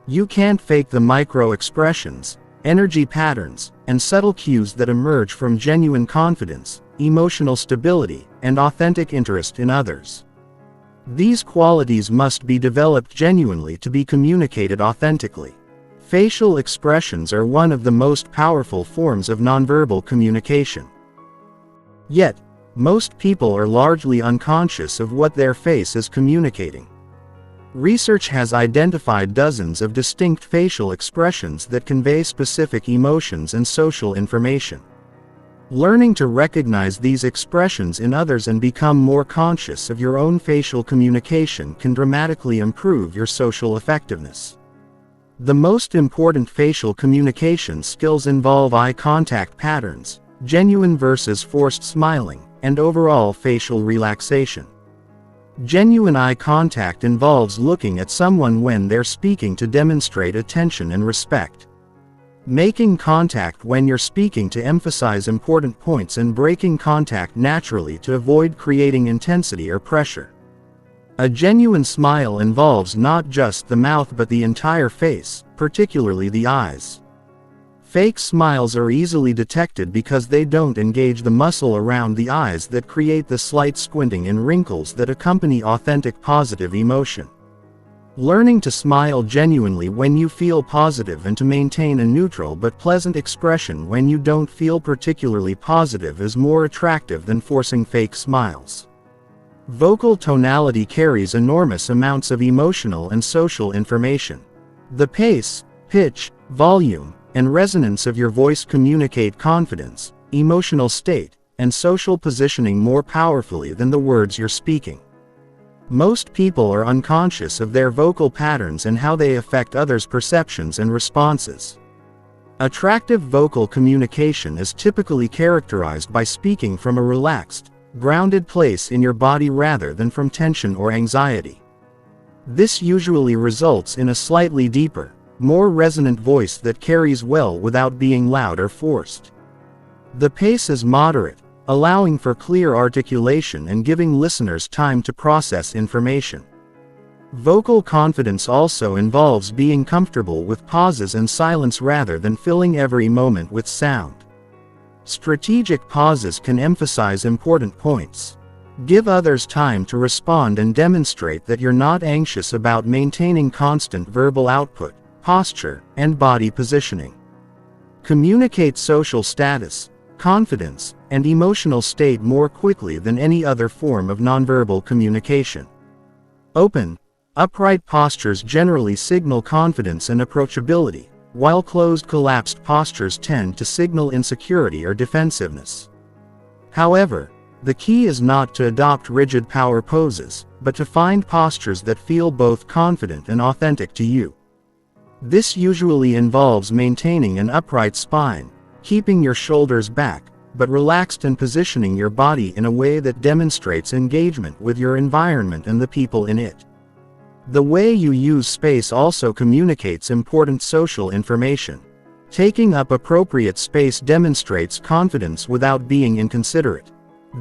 You can't fake the micro-expressions, energy patterns, and subtle cues that emerge from genuine confidence, emotional stability, and authentic interest in others. These qualities must be developed genuinely to be communicated authentically. Facial expressions are one of the most powerful forms of nonverbal communication. Yet, most people are largely unconscious of what their face is communicating. Research has identified dozens of distinct facial expressions that convey specific emotions and social information. Learning to recognize these expressions in others and become more conscious of your own facial communication can dramatically improve your social effectiveness. The most important facial communication skills involve eye contact patterns, genuine versus forced smiling, and overall facial relaxation. Genuine eye contact involves looking at someone when they're speaking to demonstrate attention and respect. Making contact when you're speaking to emphasize important points and breaking contact naturally to avoid creating intensity or pressure. A genuine smile involves not just the mouth but the entire face, particularly the eyes. Fake smiles are easily detected because they don't engage the muscle around the eyes that create the slight squinting and wrinkles that accompany authentic positive emotion. Learning to smile genuinely when you feel positive and to maintain a neutral but pleasant expression when you don't feel particularly positive is more attractive than forcing fake smiles. Vocal tonality carries enormous amounts of emotional and social information. The pace, pitch, volume, and resonance of your voice communicate confidence, emotional state, and social positioning more powerfully than the words you're speaking. Most people are unconscious of their vocal patterns and how they affect others' perceptions and responses. Attractive vocal communication is typically characterized by speaking from a relaxed, grounded place in your body rather than from tension or anxiety. This usually results in a slightly deeper, more resonant voice that carries well without being loud or forced. The pace is moderate, allowing for clear articulation and giving listeners time to process information. Vocal confidence also involves being comfortable with pauses and silence rather than filling every moment with sound. Strategic pauses can emphasize important points. Give others time to respond and demonstrate that you're not anxious about maintaining constant verbal output, posture, and body positioning. Communicate social status, confidence, and emotional state more quickly than any other form of nonverbal communication. Open, upright postures generally signal confidence and approachability, while closed, collapsed postures tend to signal insecurity or defensiveness. However, the key is not to adopt rigid power poses, but to find postures that feel both confident and authentic to you. This usually involves maintaining an upright spine, keeping your shoulders back, but relaxed, and positioning your body in a way that demonstrates engagement with your environment and the people in it. The way you use space also communicates important social information. Taking up appropriate space demonstrates confidence without being inconsiderate.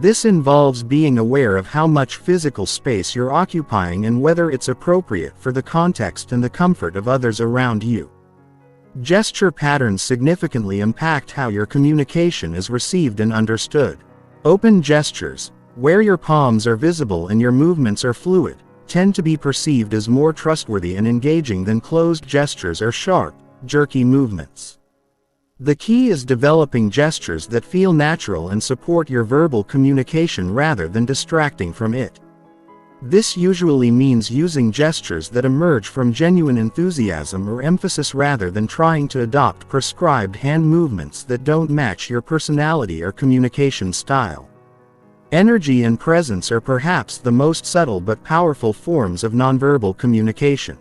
This involves being aware of how much physical space you're occupying and whether it's appropriate for the context and the comfort of others around you. Gesture patterns significantly impact how your communication is received and understood. Open gestures, where your palms are visible and your movements are fluid, tend to be perceived as more trustworthy and engaging than closed gestures or sharp, jerky movements. The key is developing gestures that feel natural and support your verbal communication rather than distracting from it. This usually means using gestures that emerge from genuine enthusiasm or emphasis rather than trying to adopt prescribed hand movements that don't match your personality or communication style. Energy and presence are perhaps the most subtle but powerful forms of nonverbal communication.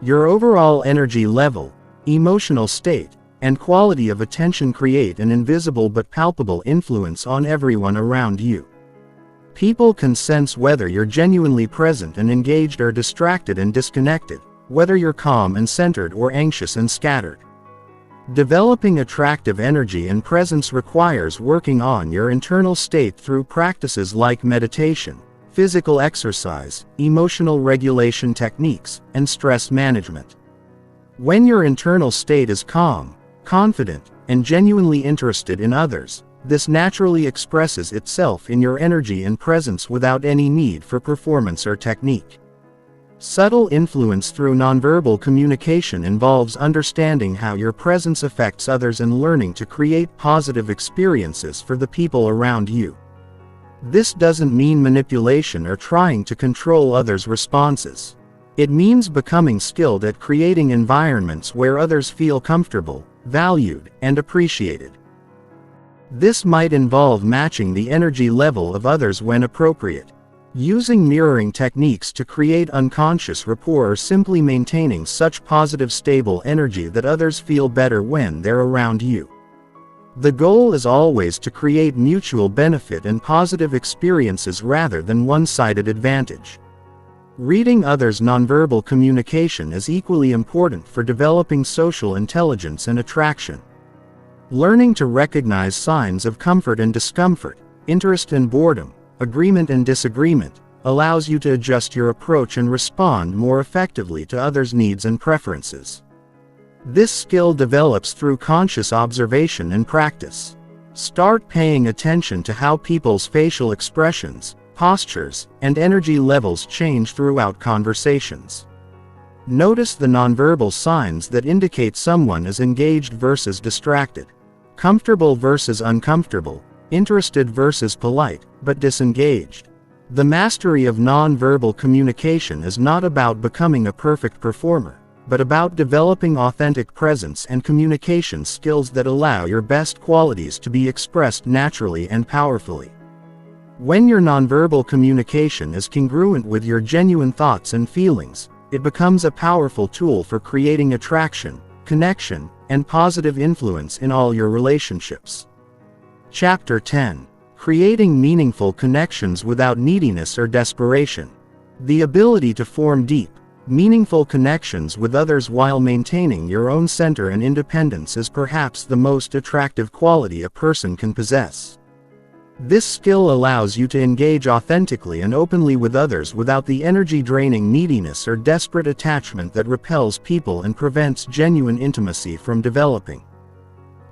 Your overall energy level, emotional state, and quality of attention create an invisible but palpable influence on everyone around you. People can sense whether you're genuinely present and engaged or distracted and disconnected, whether you're calm and centered or anxious and scattered. Developing attractive energy and presence requires working on your internal state through practices like meditation, physical exercise, emotional regulation techniques, and stress management. When your internal state is calm, confident, and genuinely interested in others, this naturally expresses itself in your energy and presence without any need for performance or technique. Subtle influence through nonverbal communication involves understanding how your presence affects others and learning to create positive experiences for the people around you. This doesn't mean manipulation or trying to control others' responses. It means becoming skilled at creating environments where others feel comfortable, valued, and appreciated. This might involve matching the energy level of others when appropriate, using mirroring techniques to create unconscious rapport, or simply maintaining such positive, stable energy that others feel better when they're around you. The goal is always to create mutual benefit and positive experiences rather than one-sided advantage. Reading others' nonverbal communication is equally important for developing social intelligence and attraction. Learning to recognize signs of comfort and discomfort, interest and boredom, agreement and disagreement, allows you to adjust your approach and respond more effectively to others' needs and preferences. This skill develops through conscious observation and practice. Start paying attention to how people's facial expressions, postures, and energy levels change throughout conversations. Notice the nonverbal signs that indicate someone is engaged versus distracted, comfortable versus uncomfortable, interested versus polite, but disengaged. The mastery of nonverbal communication is not about becoming a perfect performer, but about developing authentic presence and communication skills that allow your best qualities to be expressed naturally and powerfully. When your nonverbal communication is congruent with your genuine thoughts and feelings, it becomes a powerful tool for creating attraction, connection, and positive influence in all your relationships. Chapter 10. Creating meaningful connections without neediness or desperation. The ability to form deep, meaningful connections with others while maintaining your own center and independence is perhaps the most attractive quality a person can possess. This skill allows you to engage authentically and openly with others without the energy-draining neediness or desperate attachment that repels people and prevents genuine intimacy from developing.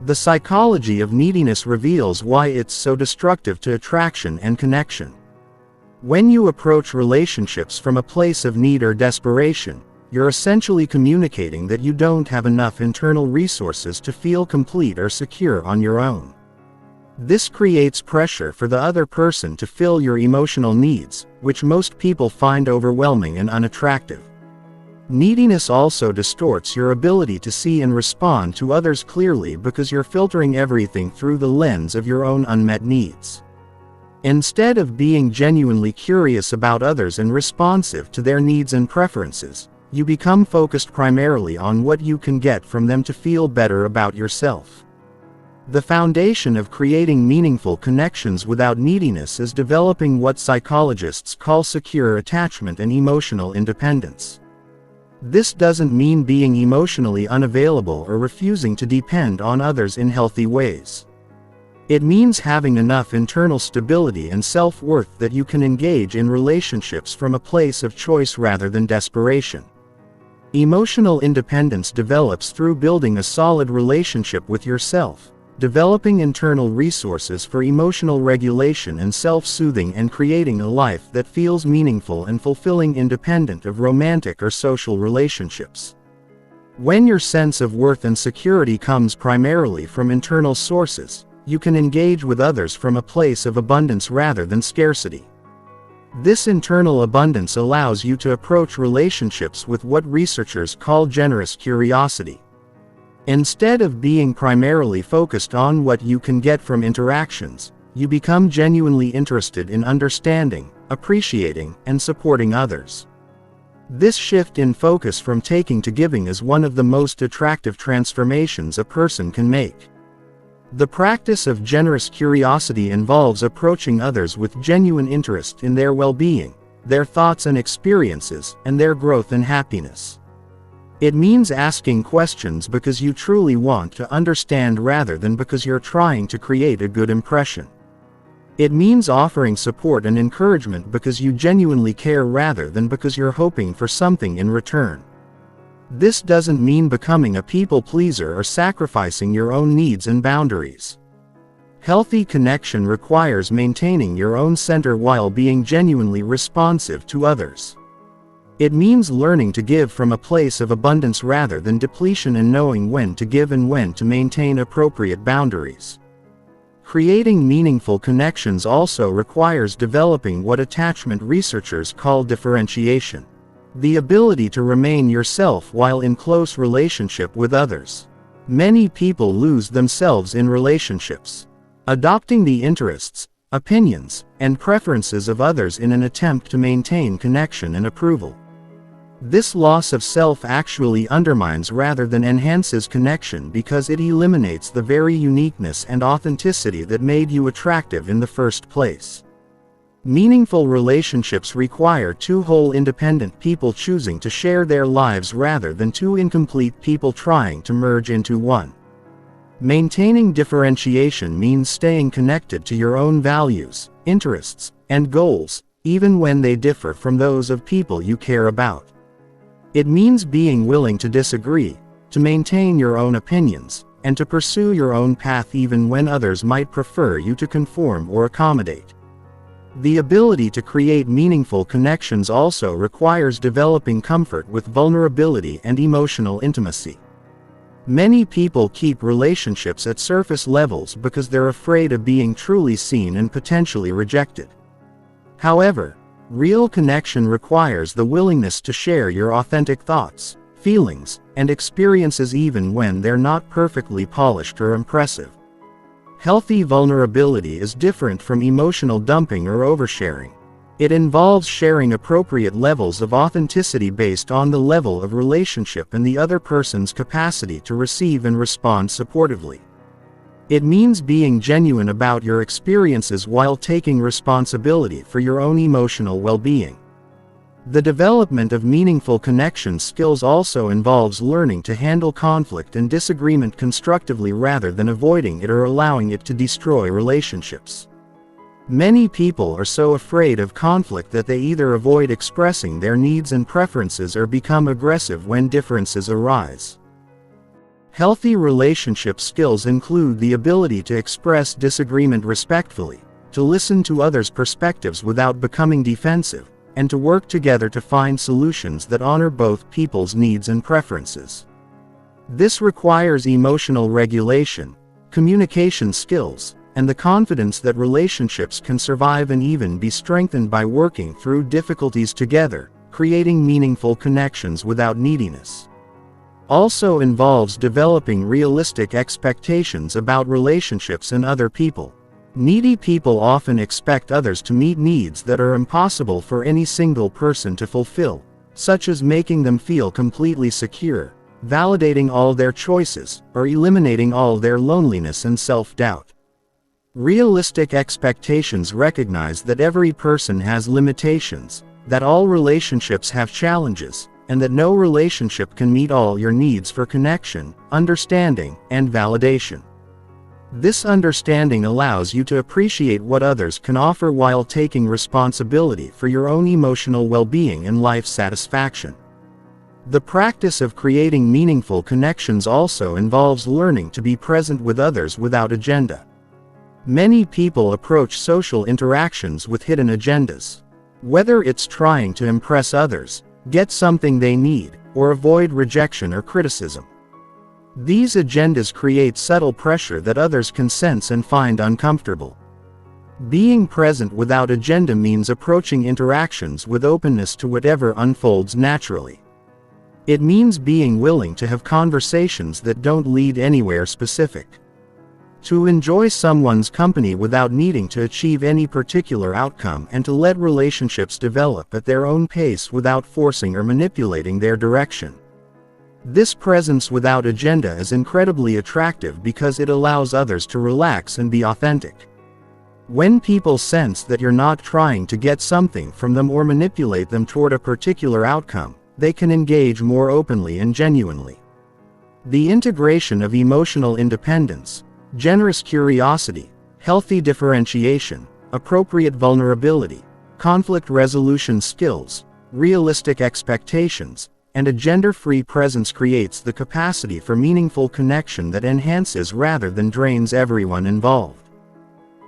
The psychology of neediness reveals why it's so destructive to attraction and connection. When you approach relationships from a place of need or desperation, you're essentially communicating that you don't have enough internal resources to feel complete or secure on your own. This creates pressure for the other person to fill your emotional needs, which most people find overwhelming and unattractive. Neediness also distorts your ability to see and respond to others clearly because you're filtering everything through the lens of your own unmet needs. Instead of being genuinely curious about others and responsive to their needs and preferences, you become focused primarily on what you can get from them to feel better about yourself. The foundation of creating meaningful connections without neediness is developing what psychologists call secure attachment and emotional independence. This doesn't mean being emotionally unavailable or refusing to depend on others in healthy ways. It means having enough internal stability and self-worth that you can engage in relationships from a place of choice rather than desperation. Emotional independence develops through building a solid relationship with yourself, developing internal resources for emotional regulation and self-soothing, and creating a life that feels meaningful and fulfilling independent of romantic or social relationships. When your sense of worth and security comes primarily from internal sources, you can engage with others from a place of abundance rather than scarcity. This internal abundance allows you to approach relationships with what researchers call generous curiosity. Instead of being primarily focused on what you can get from interactions, you become genuinely interested in understanding, appreciating, and supporting others. This shift in focus from taking to giving is one of the most attractive transformations a person can make. The practice of generous curiosity involves approaching others with genuine interest in their well-being, their thoughts and experiences, and their growth and happiness. It means asking questions because you truly want to understand rather than because you're trying to create a good impression. It means offering support and encouragement because you genuinely care rather than because you're hoping for something in return. This doesn't mean becoming a people pleaser or sacrificing your own needs and boundaries. Healthy connection requires maintaining your own center while being genuinely responsive to others. It means learning to give from a place of abundance rather than depletion, and knowing when to give and when to maintain appropriate boundaries. Creating meaningful connections also requires developing what attachment researchers call differentiation. The ability to remain yourself while in close relationship with others. Many people lose themselves in relationships, adopting the interests, opinions, and preferences of others in an attempt to maintain connection and approval. This loss of self actually undermines rather than enhances connection because it eliminates the very uniqueness and authenticity that made you attractive in the first place. Meaningful relationships require two whole independent people choosing to share their lives rather than two incomplete people trying to merge into one. Maintaining differentiation means staying connected to your own values, interests, and goals, even when they differ from those of people you care about. It means being willing to disagree, to maintain your own opinions, and to pursue your own path even when others might prefer you to conform or accommodate. The ability to create meaningful connections also requires developing comfort with vulnerability and emotional intimacy. Many people keep relationships at surface levels because they're afraid of being truly seen and potentially rejected. However, real connection requires the willingness to share your authentic thoughts, feelings, and experiences even when they're not perfectly polished or impressive. Healthy vulnerability is different from emotional dumping or oversharing. It involves sharing appropriate levels of authenticity based on the level of relationship and the other person's capacity to receive and respond supportively. It means being genuine about your experiences while taking responsibility for your own emotional well-being. The development of meaningful connection skills also involves learning to handle conflict and disagreement constructively rather than avoiding it or allowing it to destroy relationships. Many people are so afraid of conflict that they either avoid expressing their needs and preferences or become aggressive when differences arise. Healthy relationship skills include the ability to express disagreement respectfully, to listen to others' perspectives without becoming defensive, and to work together to find solutions that honor both people's needs and preferences. This requires emotional regulation, communication skills, and the confidence that relationships can survive and even be strengthened by working through difficulties together, creating meaningful connections without neediness. Also involves developing realistic expectations about relationships and other people. Needy people often expect others to meet needs that are impossible for any single person to fulfill, such as making them feel completely secure, validating all their choices, or eliminating all their loneliness and self-doubt. Realistic expectations recognize that every person has limitations, that all relationships have challenges, and that no relationship can meet all your needs for connection, understanding, and validation. This understanding allows you to appreciate what others can offer while taking responsibility for your own emotional well-being and life satisfaction. The practice of creating meaningful connections also involves learning to be present with others without agenda. Many people approach social interactions with hidden agendas. Whether it's trying to impress others, get something they need, or avoid rejection or criticism. These agendas create subtle pressure that others can sense and find uncomfortable. Being present without agenda means approaching interactions with openness to whatever unfolds naturally. It means being willing to have conversations that don't lead anywhere specific. To enjoy someone's company without needing to achieve any particular outcome and to let relationships develop at their own pace without forcing or manipulating their direction. This presence without agenda is incredibly attractive because it allows others to relax and be authentic. When people sense that you're not trying to get something from them or manipulate them toward a particular outcome, they can engage more openly and genuinely. The integration of emotional independence, generous curiosity, healthy differentiation, appropriate vulnerability, conflict resolution skills, realistic expectations, and a gender-free presence creates the capacity for meaningful connection that enhances rather than drains everyone involved.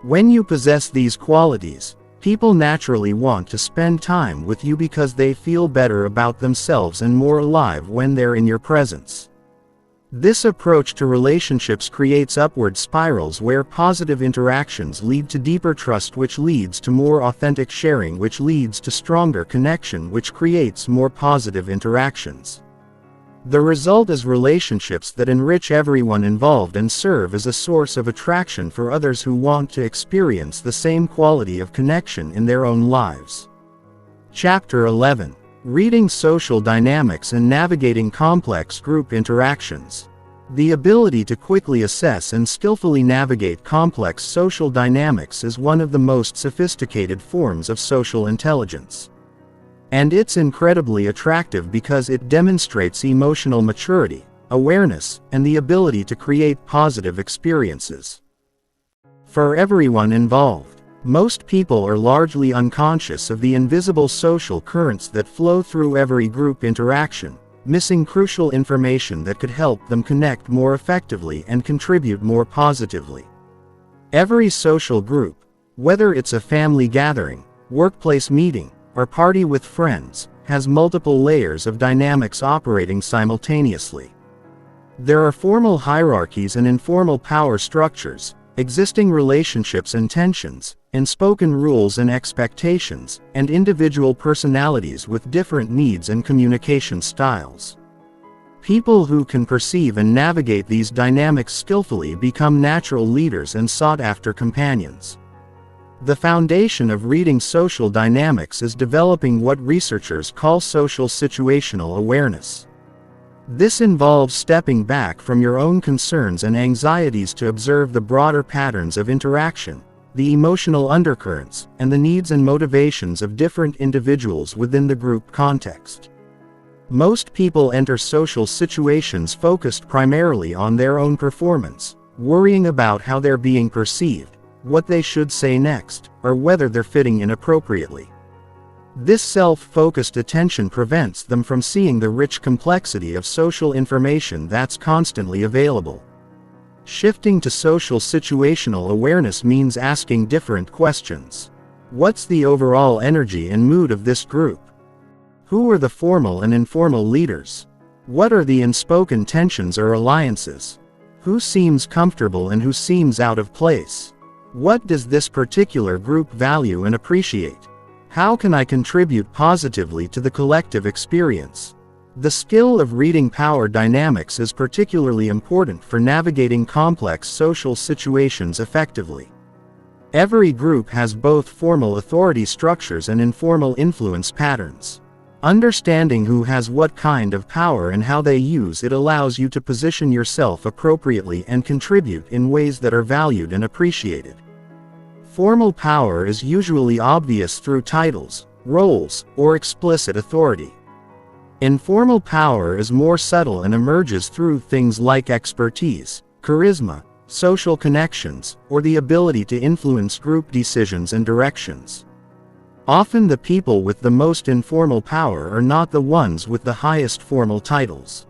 When you possess these qualities, people naturally want to spend time with you because they feel better about themselves and more alive when they're in your presence. This approach to relationships creates upward spirals where positive interactions lead to deeper trust, which leads to more authentic sharing, which leads to stronger connection, which creates more positive interactions. The result is relationships that enrich everyone involved and serve as a source of attraction for others who want to experience the same quality of connection in their own lives. Chapter 11. Reading social dynamics and navigating complex group interactions. The ability to quickly assess and skillfully navigate complex social dynamics is one of the most sophisticated forms of social intelligence. And it's incredibly attractive because it demonstrates emotional maturity, awareness, and the ability to create positive experiences for everyone involved. Most people are largely unconscious of the invisible social currents that flow through every group interaction, missing crucial information that could help them connect more effectively and contribute more positively. Every social group, Whether it's a family gathering, workplace meeting, or party with friends, has multiple layers of dynamics operating simultaneously. There are formal hierarchies and informal power structures, existing relationships and tensions, unspoken rules and expectations, and individual personalities with different needs and communication styles. People who can perceive and navigate these dynamics skillfully become natural leaders and sought-after companions. The foundation of reading social dynamics is developing what researchers call social situational awareness. This involves stepping back from your own concerns and anxieties to observe the broader patterns of interaction, the emotional undercurrents, and the needs and motivations of different individuals within the group context. Most people enter social situations focused primarily on their own performance, worrying about how they're being perceived, what they should say next, or whether they're fitting in appropriately. This self-focused attention prevents them from seeing the rich complexity of social information that's constantly available. Shifting to social situational awareness means asking different questions. What's the overall energy and mood of this group? Who are the formal and informal leaders? What are the unspoken tensions or alliances? Who seems comfortable and who seems out of place? What does this particular group value and appreciate? How can I contribute positively to the collective experience? The skill of reading power dynamics is particularly important for navigating complex social situations effectively. Every group has both formal authority structures and informal influence patterns. Understanding who has what kind of power and how they use it allows you to position yourself appropriately and contribute in ways that are valued and appreciated. Formal power is usually obvious through titles, roles, or explicit authority. Informal power is more subtle and emerges through things like expertise, charisma, social connections, or the ability to influence group decisions and directions. Often the people with the most informal power are not the ones with the highest formal titles.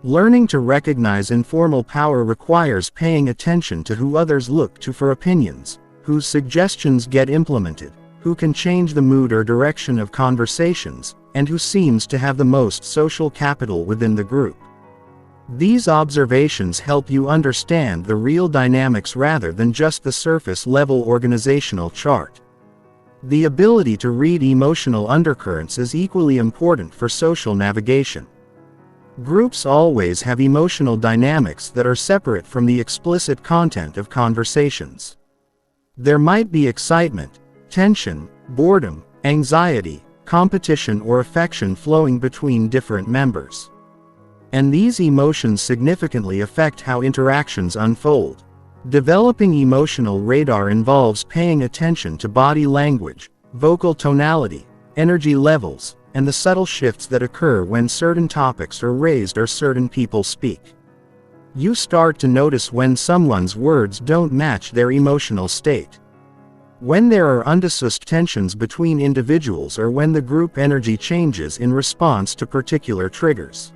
Learning to recognize informal power requires paying attention to who others look to for opinions, whose suggestions get implemented, who can change the mood or direction of conversations, and who seems to have the most social capital within the group. These observations help you understand the real dynamics rather than just the surface-level organizational chart. The ability to read emotional undercurrents is equally important for social navigation. Groups always have emotional dynamics that are separate from the explicit content of conversations. There might be excitement, tension, boredom, anxiety, competition or affection flowing between different members. And these emotions significantly affect how interactions unfold. Developing emotional radar involves paying attention to body language, vocal tonality, energy levels, and the subtle shifts that occur when certain topics are raised or certain people speak. You start to notice when someone's words don't match their emotional state. When there are undiscussed tensions between individuals or when the group energy changes in response to particular triggers.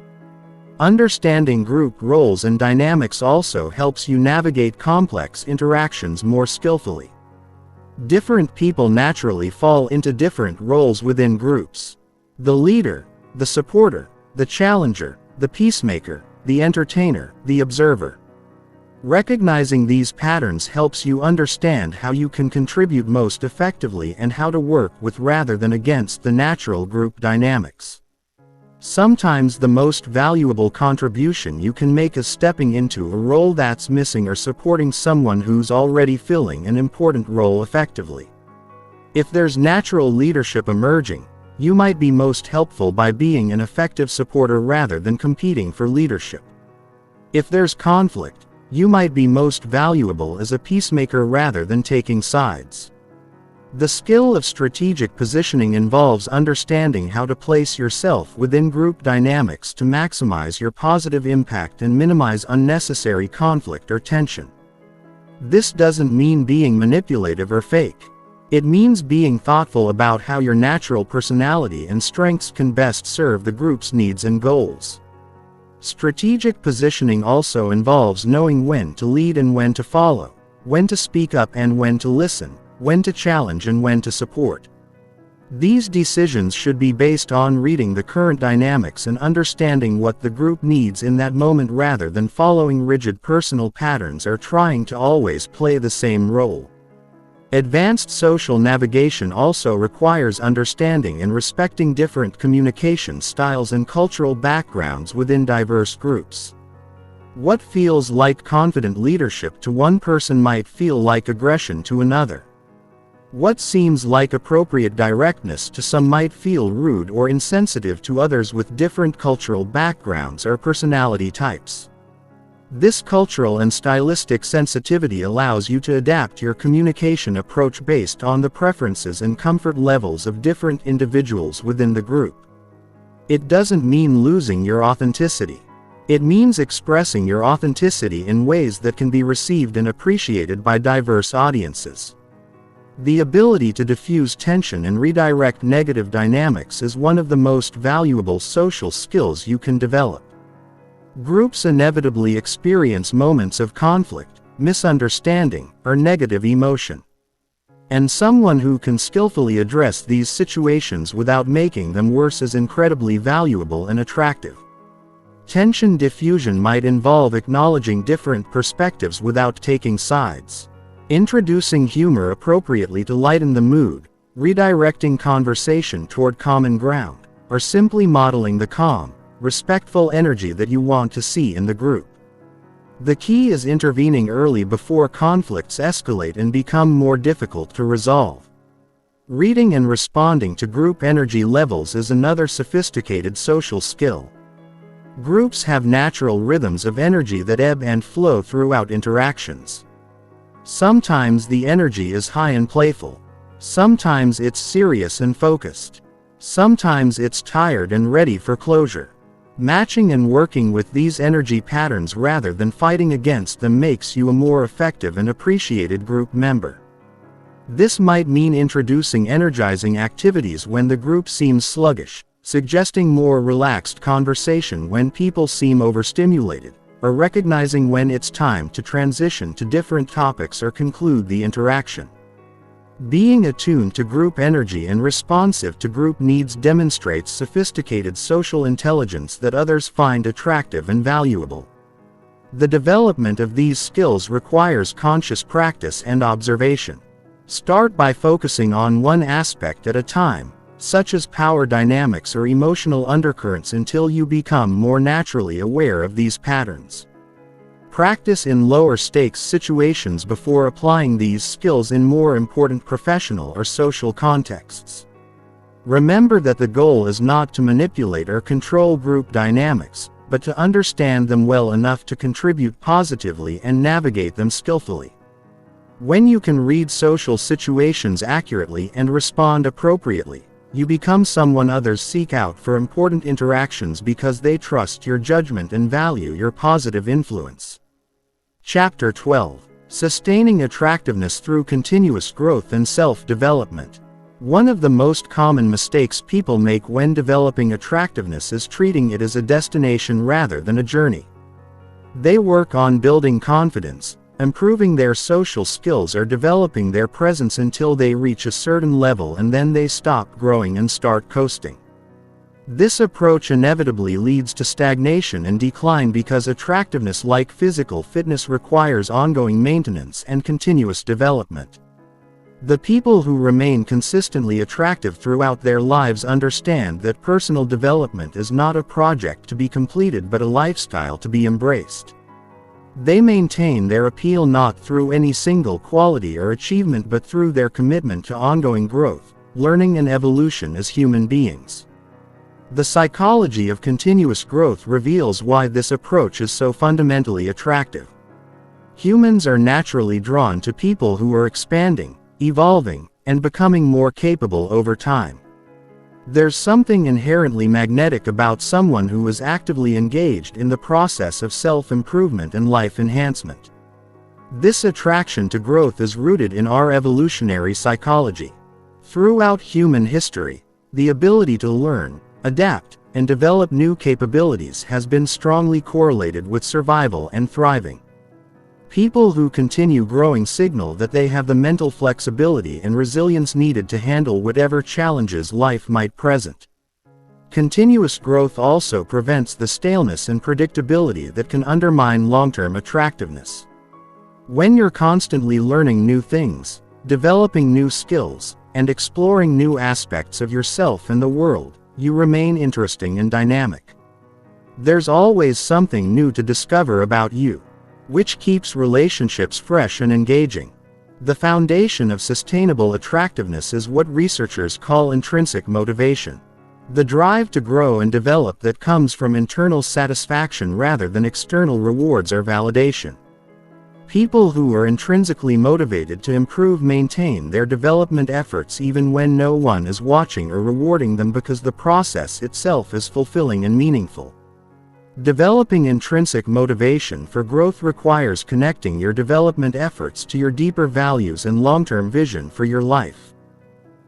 Understanding group roles and dynamics also helps you navigate complex interactions more skillfully. Different people naturally fall into different roles within groups. The leader, the supporter, the challenger, the peacemaker, the entertainer, the observer. Recognizing these patterns helps you understand how you can contribute most effectively and how to work with rather than against the natural group dynamics. Sometimes the most valuable contribution you can make is stepping into a role that's missing or supporting someone who's already filling an important role effectively. If there's natural leadership emerging, you might be most helpful by being an effective supporter rather than competing for leadership. If there's conflict, you might be most valuable as a peacemaker rather than taking sides. The skill of strategic positioning involves understanding how to place yourself within group dynamics to maximize your positive impact and minimize unnecessary conflict or tension. This doesn't mean being manipulative or fake. It means being thoughtful about how your natural personality and strengths can best serve the group's needs and goals. Strategic positioning also involves knowing when to lead and when to follow, when to speak up and when to listen, when to challenge and when to support. These decisions should be based on reading the current dynamics and understanding what the group needs in that moment rather than following rigid personal patterns or trying to always play the same role. Advanced social navigation also requires understanding and respecting different communication styles and cultural backgrounds within diverse groups. What feels like confident leadership to one person might feel like aggression to another. What seems like appropriate directness to some might feel rude or insensitive to others with different cultural backgrounds or personality types. This cultural and stylistic sensitivity allows you to adapt your communication approach based on the preferences and comfort levels of different individuals within the group. It doesn't mean losing your authenticity. It means expressing your authenticity in ways that can be received and appreciated by diverse audiences. The ability to diffuse tension and redirect negative dynamics is one of the most valuable social skills you can develop. Groups inevitably experience moments of conflict, misunderstanding, or negative emotion. And someone who can skillfully address these situations without making them worse is incredibly valuable and attractive. Tension diffusion might involve acknowledging different perspectives without taking sides. Introducing humor appropriately to lighten the mood, redirecting conversation toward common ground, or simply modeling the calm, respectful energy that you want to see in the group. The key is intervening early before conflicts escalate and become more difficult to resolve. Reading and responding to group energy levels is another sophisticated social skill. Groups have natural rhythms of energy that ebb and flow throughout interactions. Sometimes the energy is high and playful. Sometimes it's serious and focused. Sometimes it's tired and ready for closure. Matching and working with these energy patterns rather than fighting against them makes you a more effective and appreciated group member. This might mean introducing energizing activities when the group seems sluggish, suggesting more relaxed conversation when people seem overstimulated, or recognizing when it's time to transition to different topics or conclude the interaction. Being attuned to group energy and responsive to group needs demonstrates sophisticated social intelligence that others find attractive and valuable. The development of these skills requires conscious practice and observation. Start by focusing on one aspect at a time, such as power dynamics or emotional undercurrents, until you become more naturally aware of these patterns. Practice in lower stakes situations before applying these skills in more important professional or social contexts. Remember that the goal is not to manipulate or control group dynamics, but to understand them well enough to contribute positively and navigate them skillfully. When you can read social situations accurately and respond appropriately, you become someone others seek out for important interactions because they trust your judgment and value your positive influence. Chapter 12. Sustaining Attractiveness Through Continuous Growth and Self-Development. One of the most common mistakes people make when developing attractiveness is treating it as a destination rather than a journey. They work on building confidence, improving their social skills, or developing their presence until they reach a certain level, and then they stop growing and start coasting. This approach inevitably leads to stagnation and decline because attractiveness, like physical fitness, requires ongoing maintenance and continuous development. The people who remain consistently attractive throughout their lives understand that personal development is not a project to be completed but a lifestyle to be embraced. They maintain their appeal not through any single quality or achievement but through their commitment to ongoing growth, learning, and evolution as human beings. The psychology of continuous growth reveals why this approach is so fundamentally attractive. Humans are naturally drawn to people who are expanding, evolving, and becoming more capable over time. There's something inherently magnetic about someone who is actively engaged in the process of self-improvement and life enhancement. This attraction to growth is rooted in our evolutionary psychology. Throughout human history, the ability to learn, adapt, and develop new capabilities has been strongly correlated with survival and thriving. People who continue growing signal that they have the mental flexibility and resilience needed to handle whatever challenges life might present. Continuous growth also prevents the staleness and predictability that can undermine long-term attractiveness. When you're constantly learning new things, developing new skills, and exploring new aspects of yourself and the world, you remain interesting and dynamic. There's always something new to discover about you, which keeps relationships fresh and engaging. The foundation of sustainable attractiveness is what researchers call intrinsic motivation. The drive to grow and develop that comes from internal satisfaction rather than external rewards or validation. People who are intrinsically motivated to improve maintain their development efforts even when no one is watching or rewarding them because the process itself is fulfilling and meaningful. Developing intrinsic motivation for growth requires connecting your development efforts to your deeper values and long-term vision for your life.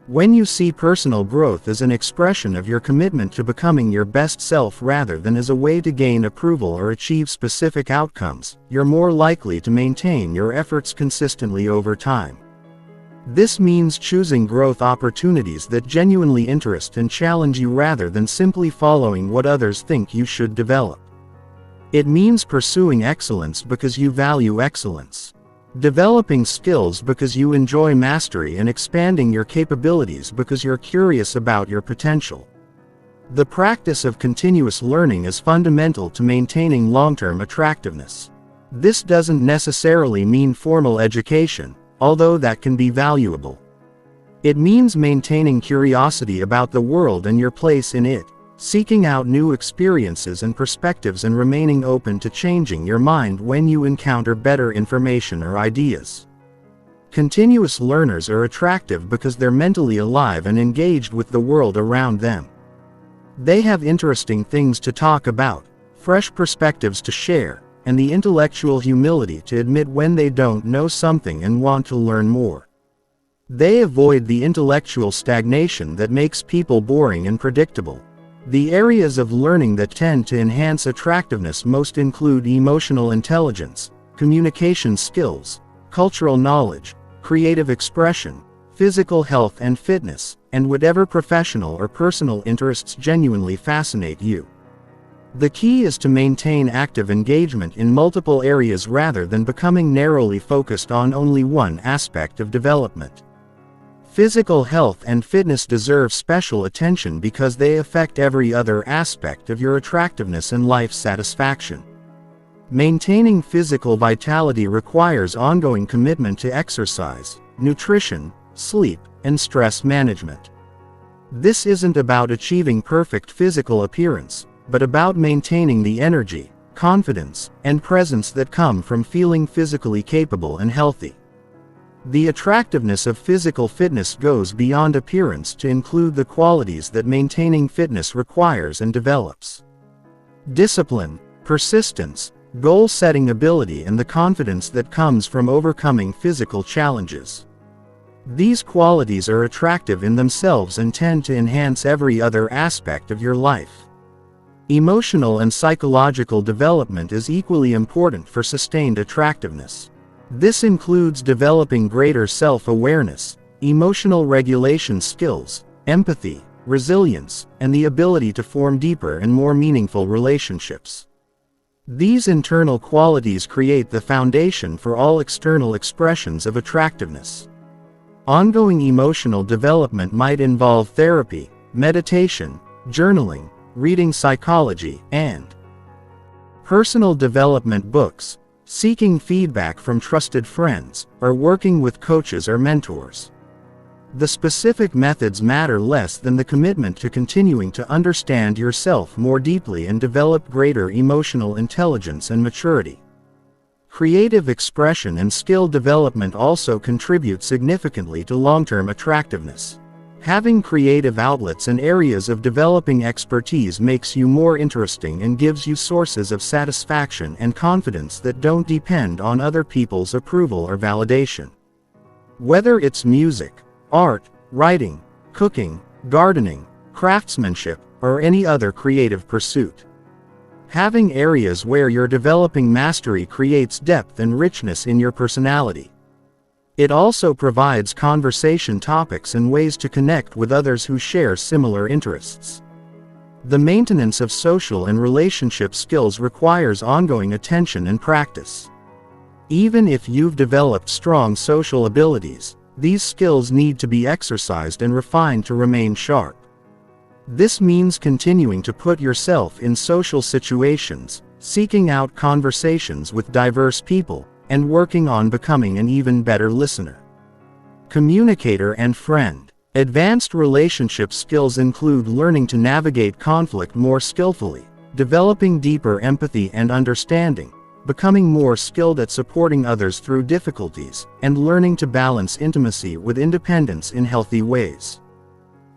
When you see personal growth as an expression of your commitment to becoming your best self rather than as a way to gain approval or achieve specific outcomes, you're more likely to maintain your efforts consistently over time. This means choosing growth opportunities that genuinely interest and challenge you rather than simply following what others think you should develop. It means pursuing excellence because you value excellence. Developing skills because you enjoy mastery and expanding your capabilities because you're curious about your potential. The practice of continuous learning is fundamental to maintaining long-term attractiveness. This doesn't necessarily mean formal education, although that can be valuable. It means maintaining curiosity about the world and your place in it, seeking out new experiences and perspectives and remaining open to changing your mind when you encounter better information or ideas. Continuous learners are attractive because they're mentally alive and engaged with the world around them. They have interesting things to talk about, fresh perspectives to share, and the intellectual humility to admit when they don't know something and want to learn more. They avoid the intellectual stagnation that makes people boring and predictable. The areas of learning that tend to enhance attractiveness most include emotional intelligence, communication skills, cultural knowledge, creative expression, physical health and fitness, and whatever professional or personal interests genuinely fascinate you. The key is to maintain active engagement in multiple areas rather than becoming narrowly focused on only one aspect of development. Physical health and fitness deserve special attention because they affect every other aspect of your attractiveness and life satisfaction. Maintaining physical vitality requires ongoing commitment to exercise, nutrition, sleep, and stress management. This isn't about achieving perfect physical appearance, but about maintaining the energy, confidence, and presence that come from feeling physically capable and healthy. The attractiveness of physical fitness goes beyond appearance to include the qualities that maintaining fitness requires and develops. Discipline, persistence, goal-setting ability, and the confidence that comes from overcoming physical challenges. These qualities are attractive in themselves and tend to enhance every other aspect of your life. Emotional and psychological development is equally important for sustained attractiveness. This includes developing greater self-awareness, emotional regulation skills, empathy, resilience, and the ability to form deeper and more meaningful relationships. These internal qualities create the foundation for all external expressions of attractiveness. Ongoing emotional development might involve therapy, meditation, journaling, reading psychology, and personal development books, seeking feedback from trusted friends, or working with coaches or mentors. The specific methods matter less than the commitment to continuing to understand yourself more deeply and develop greater emotional intelligence and maturity. Creative expression and skill development also contribute significantly to long-term attractiveness. Having creative outlets and areas of developing expertise makes you more interesting and gives you sources of satisfaction and confidence that don't depend on other people's approval or validation. Whether it's music, art, writing, cooking, gardening, craftsmanship, or any other creative pursuit. Having areas where you're developing mastery creates depth and richness in your personality. It also provides conversation topics and ways to connect with others who share similar interests. The maintenance of social and relationship skills requires ongoing attention and practice. Even if you've developed strong social abilities, these skills need to be exercised and refined to remain sharp. This means continuing to put yourself in social situations, seeking out conversations with diverse people, and working on becoming an even better listener. Communicator and friend. Advanced relationship skills include learning to navigate conflict more skillfully, developing deeper empathy and understanding, becoming more skilled at supporting others through difficulties, and learning to balance intimacy with independence in healthy ways.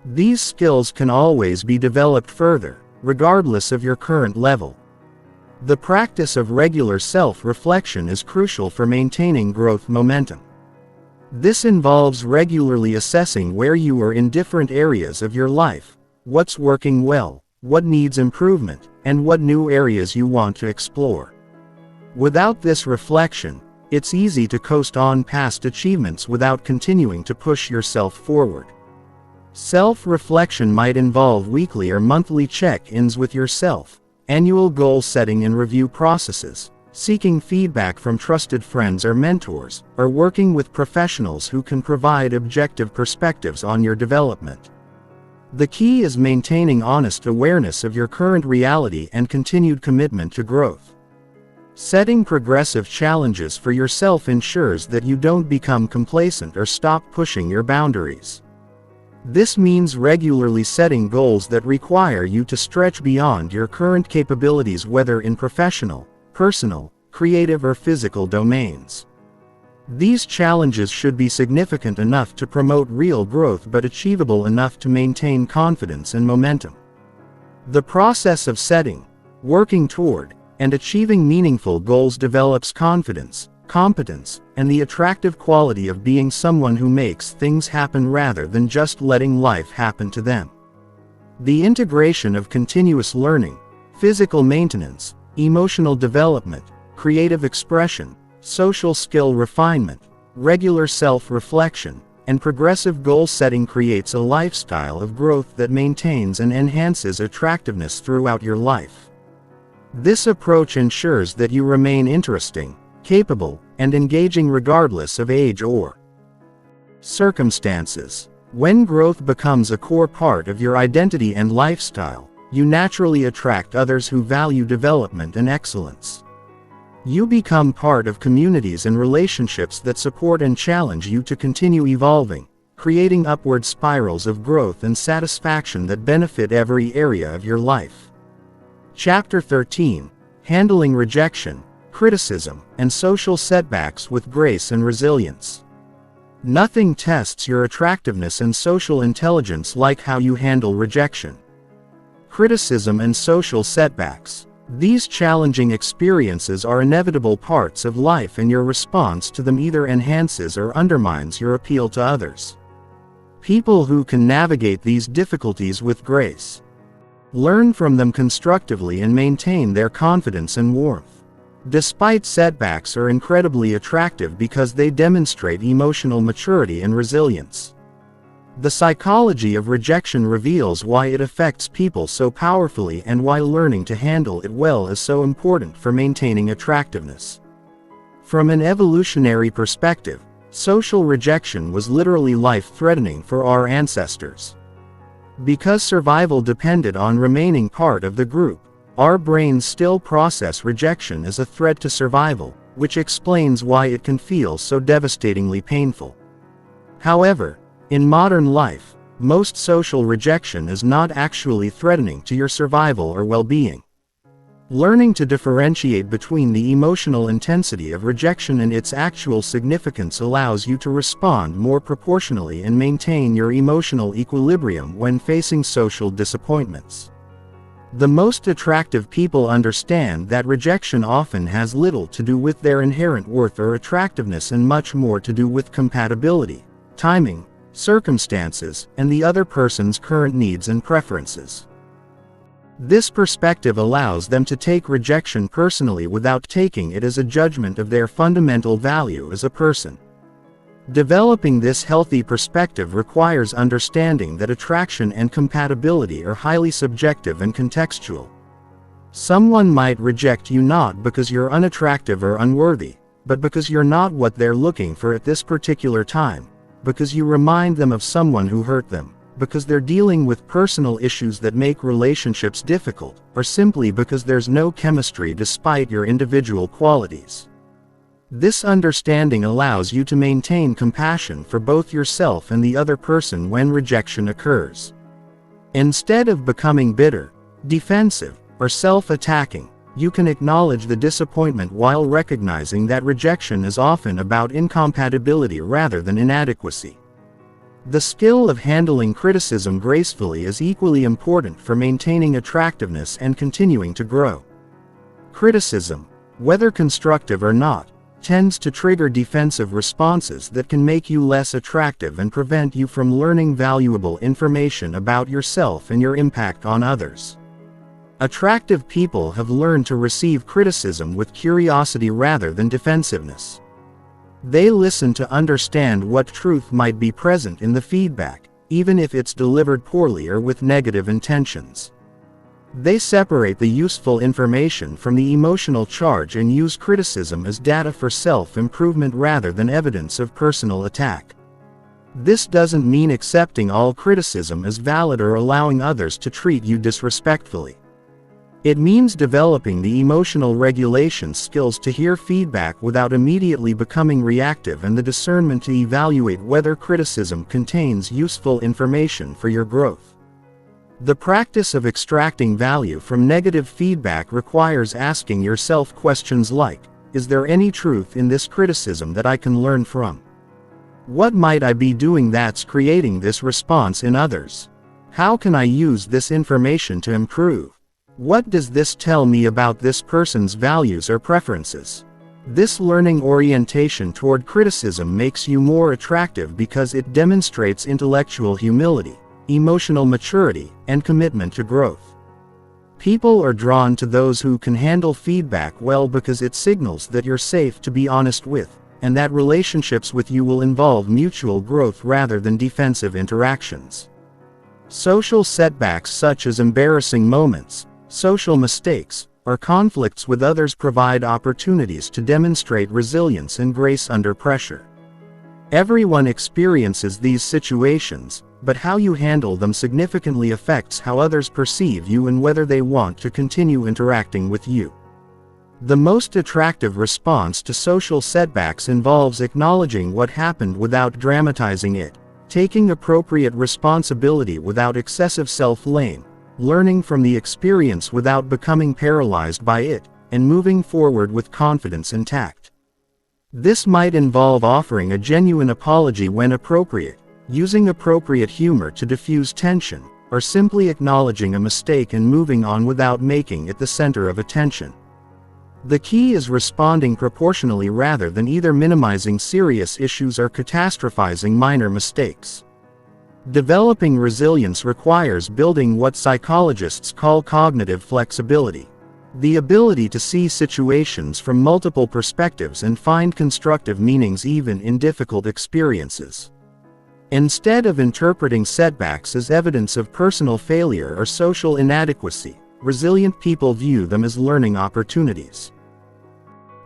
These skills can always be developed further, regardless of your current level. The practice of regular self-reflection is crucial for maintaining growth momentum. This involves regularly assessing where you are in different areas of your life, what's working well, what needs improvement, and what new areas you want to explore. Without this reflection, it's easy to coast on past achievements without continuing to push yourself forward. Self-reflection might involve weekly or monthly check-ins with yourself, annual goal setting and review processes, seeking feedback from trusted friends or mentors, or working with professionals who can provide objective perspectives on your development. The key is maintaining honest awareness of your current reality and continued commitment to growth. Setting progressive challenges for yourself ensures that you don't become complacent or stop pushing your boundaries. This means regularly setting goals that require you to stretch beyond your current capabilities, whether in professional, personal, creative, or physical domains. These challenges should be significant enough to promote real growth but achievable enough to maintain confidence and momentum. The process of setting, working toward, and achieving meaningful goals develops confidence, competence, and the attractive quality of being someone who makes things happen rather than just letting life happen to them. The integration of continuous learning, physical maintenance, emotional development, creative expression, social skill refinement, regular self-reflection, and progressive goal setting creates a lifestyle of growth that maintains and enhances attractiveness throughout your life. This approach ensures that you remain interesting, capable, and engaging regardless of age or circumstances. When growth becomes a core part of your identity and lifestyle, you naturally attract others who value development and excellence. You become part of communities and relationships that support and challenge you to continue evolving, creating upward spirals of growth and satisfaction that benefit every area of your life. Chapter 13: Handling Rejection, Criticism, and Social Setbacks with Grace and Resilience. Nothing tests your attractiveness and social intelligence like how you handle rejection, criticism, and social setbacks. These challenging experiences are inevitable parts of life, and your response to them either enhances or undermines your appeal to others. People who can navigate these difficulties with grace, learn from them constructively, and maintain their confidence and warmth. Despite setbacks, are incredibly attractive because they demonstrate emotional maturity and resilience. The psychology of rejection reveals why it affects people so powerfully and why learning to handle it well is so important for maintaining attractiveness. From an evolutionary perspective, social rejection was literally life-threatening for our ancestors. Because survival depended on remaining part of the group, our brains still process rejection as a threat to survival, which explains why it can feel so devastatingly painful. However, in modern life, most social rejection is not actually threatening to your survival or well-being. Learning to differentiate between the emotional intensity of rejection and its actual significance allows you to respond more proportionally and maintain your emotional equilibrium when facing social disappointments. The most attractive people understand that rejection often has little to do with their inherent worth or attractiveness and much more to do with compatibility, timing, circumstances, and the other person's current needs and preferences. This perspective allows them to take rejection personally without taking it as a judgment of their fundamental value as a person. Developing this healthy perspective requires understanding that attraction and compatibility are highly subjective and contextual. Someone might reject you not because you're unattractive or unworthy, but because you're not what they're looking for at this particular time, because you remind them of someone who hurt them, because they're dealing with personal issues that make relationships difficult, or simply because there's no chemistry despite your individual qualities. This understanding allows you to maintain compassion for both yourself and the other person when rejection occurs. Instead of becoming bitter, defensive, or self-attacking, you can acknowledge the disappointment while recognizing that rejection is often about incompatibility rather than inadequacy. The skill of handling criticism gracefully is equally important for maintaining attractiveness and continuing to grow. Criticism, whether constructive or not, tends to trigger defensive responses that can make you less attractive and prevent you from learning valuable information about yourself and your impact on others. Attractive people have learned to receive criticism with curiosity rather than defensiveness. They listen to understand what truth might be present in the feedback, even if it's delivered poorly or with negative intentions. They separate the useful information from the emotional charge and use criticism as data for self-improvement rather than evidence of personal attack. This doesn't mean accepting all criticism as valid or allowing others to treat you disrespectfully. It means developing the emotional regulation skills to hear feedback without immediately becoming reactive and the discernment to evaluate whether criticism contains useful information for your growth. The practice of extracting value from negative feedback requires asking yourself questions like, is there any truth in this criticism that I can learn from? What might I be doing that's creating this response in others? How can I use this information to improve? What does this tell me about this person's values or preferences? This learning orientation toward criticism makes you more attractive because it demonstrates intellectual humility, emotional maturity, and commitment to growth. People are drawn to those who can handle feedback well because it signals that you're safe to be honest with, and that relationships with you will involve mutual growth rather than defensive interactions. Social setbacks such as embarrassing moments, social mistakes, or conflicts with others provide opportunities to demonstrate resilience and grace under pressure. Everyone experiences these situations, but how you handle them significantly affects how others perceive you and whether they want to continue interacting with you. The most attractive response to social setbacks involves acknowledging what happened without dramatizing it, taking appropriate responsibility without excessive self-blame, learning from the experience without becoming paralyzed by it, and moving forward with confidence and tact. This might involve offering a genuine apology when appropriate, using appropriate humor to diffuse tension, or simply acknowledging a mistake and moving on without making it the center of attention. The key is responding proportionally rather than either minimizing serious issues or catastrophizing minor mistakes. Developing resilience requires building what psychologists call cognitive flexibility, the ability to see situations from multiple perspectives and find constructive meanings even in difficult experiences. Instead of interpreting setbacks as evidence of personal failure or social inadequacy, resilient people view them as learning opportunities.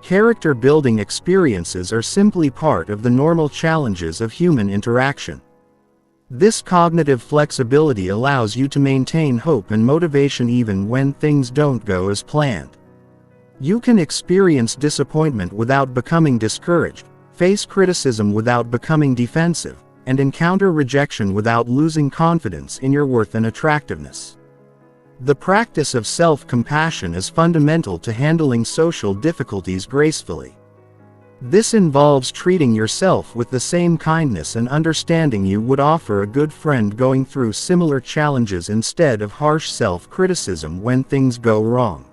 Character-building experiences are simply part of the normal challenges of human interaction. This cognitive flexibility allows you to maintain hope and motivation even when things don't go as planned. You can experience disappointment without becoming discouraged, face criticism without becoming defensive, and encounter rejection without losing confidence in your worth and attractiveness. The practice of self-compassion is fundamental to handling social difficulties gracefully. This involves treating yourself with the same kindness and understanding you would offer a good friend going through similar challenges instead of harsh self-criticism when things go wrong.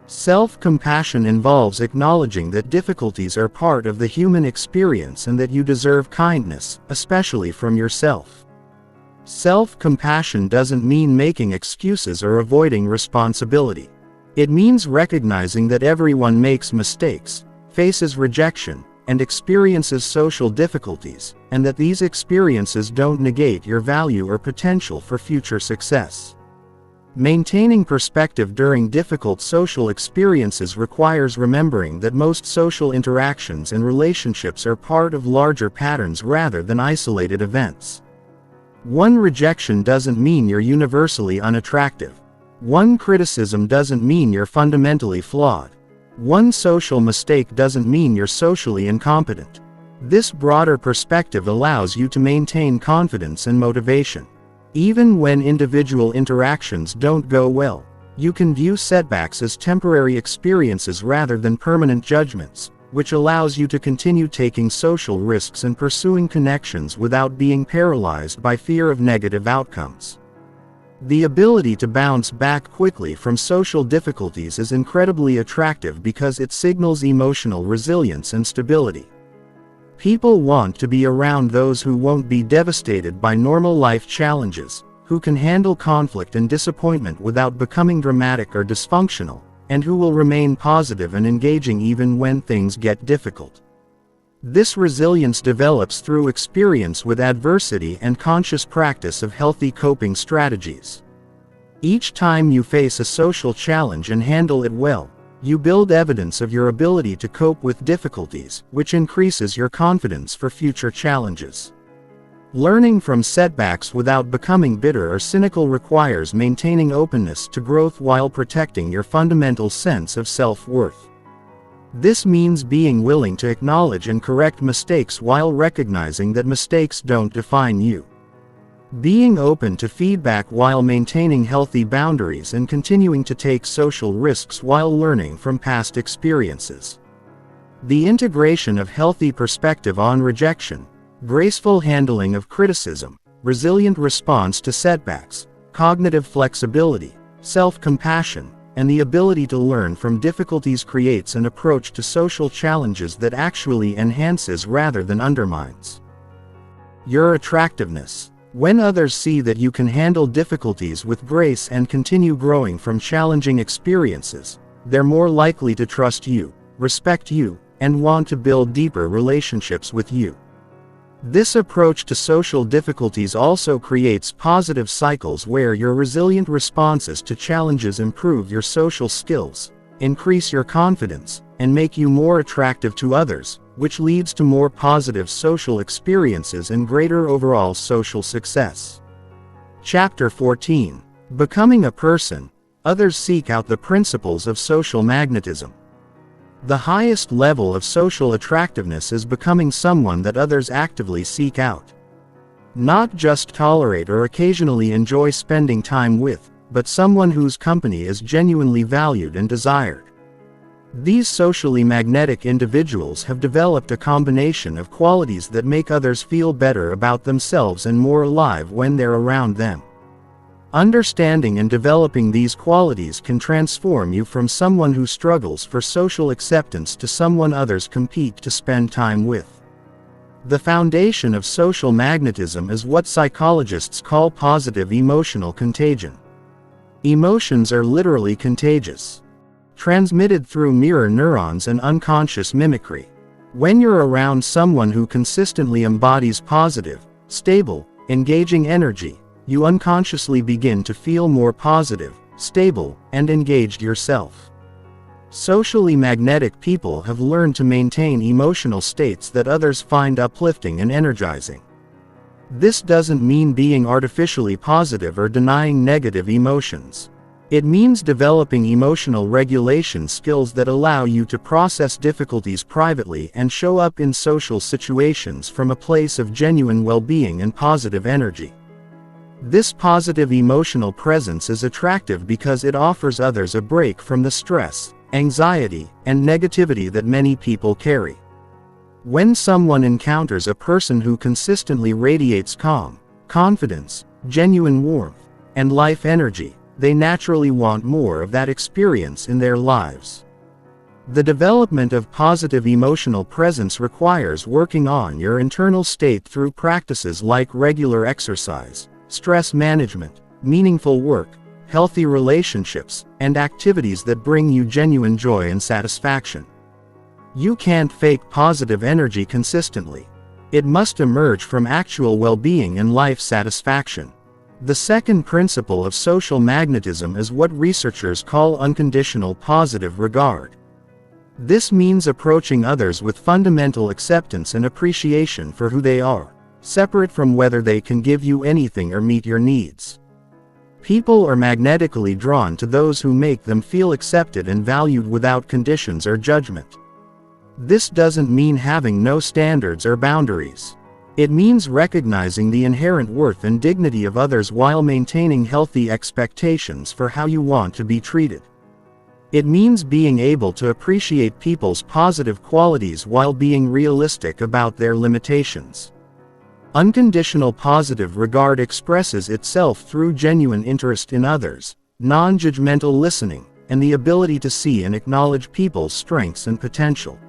Self-compassion involves acknowledging that difficulties are part of the human experience and that you deserve kindness, especially from yourself. Self-compassion doesn't mean making excuses or avoiding responsibility. It means recognizing that everyone makes mistakes, faces rejection, and experiences social difficulties, and that these experiences don't negate your value or potential for future success. Maintaining perspective during difficult social experiences requires remembering that most social interactions and relationships are part of larger patterns rather than isolated events. One rejection doesn't mean you're universally unattractive. One criticism doesn't mean you're fundamentally flawed. One social mistake doesn't mean you're socially incompetent. This broader perspective allows you to maintain confidence and motivation. Even when individual interactions don't go well, you can view setbacks as temporary experiences rather than permanent judgments, which allows you to continue taking social risks and pursuing connections without being paralyzed by fear of negative outcomes. The ability to bounce back quickly from social difficulties is incredibly attractive because it signals emotional resilience and stability. People want to be around those who won't be devastated by normal life challenges, who can handle conflict and disappointment without becoming dramatic or dysfunctional, and who will remain positive and engaging even when things get difficult. This resilience develops through experience with adversity and conscious practice of healthy coping strategies. Each time you face a social challenge and handle it well, you build evidence of your ability to cope with difficulties, which increases your confidence for future challenges. Learning from setbacks without becoming bitter or cynical requires maintaining openness to growth while protecting your fundamental sense of self-worth. This means being willing to acknowledge and correct mistakes while recognizing that mistakes don't define you. Being open to feedback while maintaining healthy boundaries and continuing to take social risks while learning from past experiences. The integration of healthy perspective on rejection, graceful handling of criticism, resilient response to setbacks, cognitive flexibility, self-compassion, and the ability to learn from difficulties creates an approach to social challenges that actually enhances rather than undermines your attractiveness. When others see that you can handle difficulties with grace and continue growing from challenging experiences, they're more likely to trust you, respect you, and want to build deeper relationships with you. This approach to social difficulties also creates positive cycles where your resilient responses to challenges improve your social skills, increase your confidence, and make you more attractive to others, which leads to more positive social experiences and greater overall social success. Chapter 14. Becoming a person. Others seek out the principles of social magnetism. The highest level of social attractiveness is becoming someone that others actively seek out. Not just tolerate or occasionally enjoy spending time with, but someone whose company is genuinely valued and desired. These socially magnetic individuals have developed a combination of qualities that make others feel better about themselves and more alive when they're around them. Understanding and developing these qualities can transform you from someone who struggles for social acceptance to someone others compete to spend time with. The foundation of social magnetism is what psychologists call positive emotional contagion. Emotions are literally contagious, transmitted through mirror neurons and unconscious mimicry. When you're around someone who consistently embodies positive, stable, engaging energy, you unconsciously begin to feel more positive, stable, and engaged yourself. Socially magnetic people have learned to maintain emotional states that others find uplifting and energizing. This doesn't mean being artificially positive or denying negative emotions. It means developing emotional regulation skills that allow you to process difficulties privately and show up in social situations from a place of genuine well-being and positive energy. This positive emotional presence is attractive because it offers others a break from the stress, anxiety, and negativity that many people carry. When someone encounters a person who consistently radiates calm, confidence, genuine warmth, and life energy, they naturally want more of that experience in their lives. The development of positive emotional presence requires working on your internal state through practices like regular exercise, stress management, meaningful work, healthy relationships, and activities that bring you genuine joy and satisfaction. You can't fake positive energy consistently. It must emerge from actual well-being and life satisfaction. The second principle of social magnetism is what researchers call unconditional positive regard. This means approaching others with fundamental acceptance and appreciation for who they are, separate from whether they can give you anything or meet your needs. People are magnetically drawn to those who make them feel accepted and valued without conditions or judgment. This doesn't mean having no standards or boundaries. It means recognizing the inherent worth and dignity of others while maintaining healthy expectations for how you want to be treated. It means being able to appreciate people's positive qualities while being realistic about their limitations. Unconditional positive regard expresses itself through genuine interest in others, non-judgmental listening, and the ability to see and acknowledge people's strengths and potential.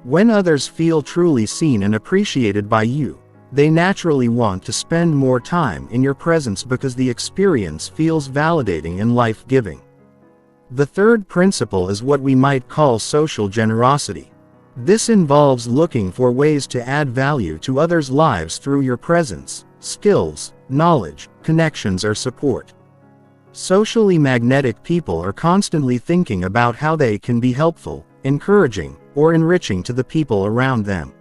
When others feel truly seen and appreciated by you, they naturally want to spend more time in your presence because the experience feels validating and life-giving. The third principle is what we might call social generosity. This involves looking for ways to add value to others' lives through your presence, skills, knowledge, connections, or support. Socially magnetic people are constantly thinking about how they can be helpful, encouraging, or enriching to the people around them.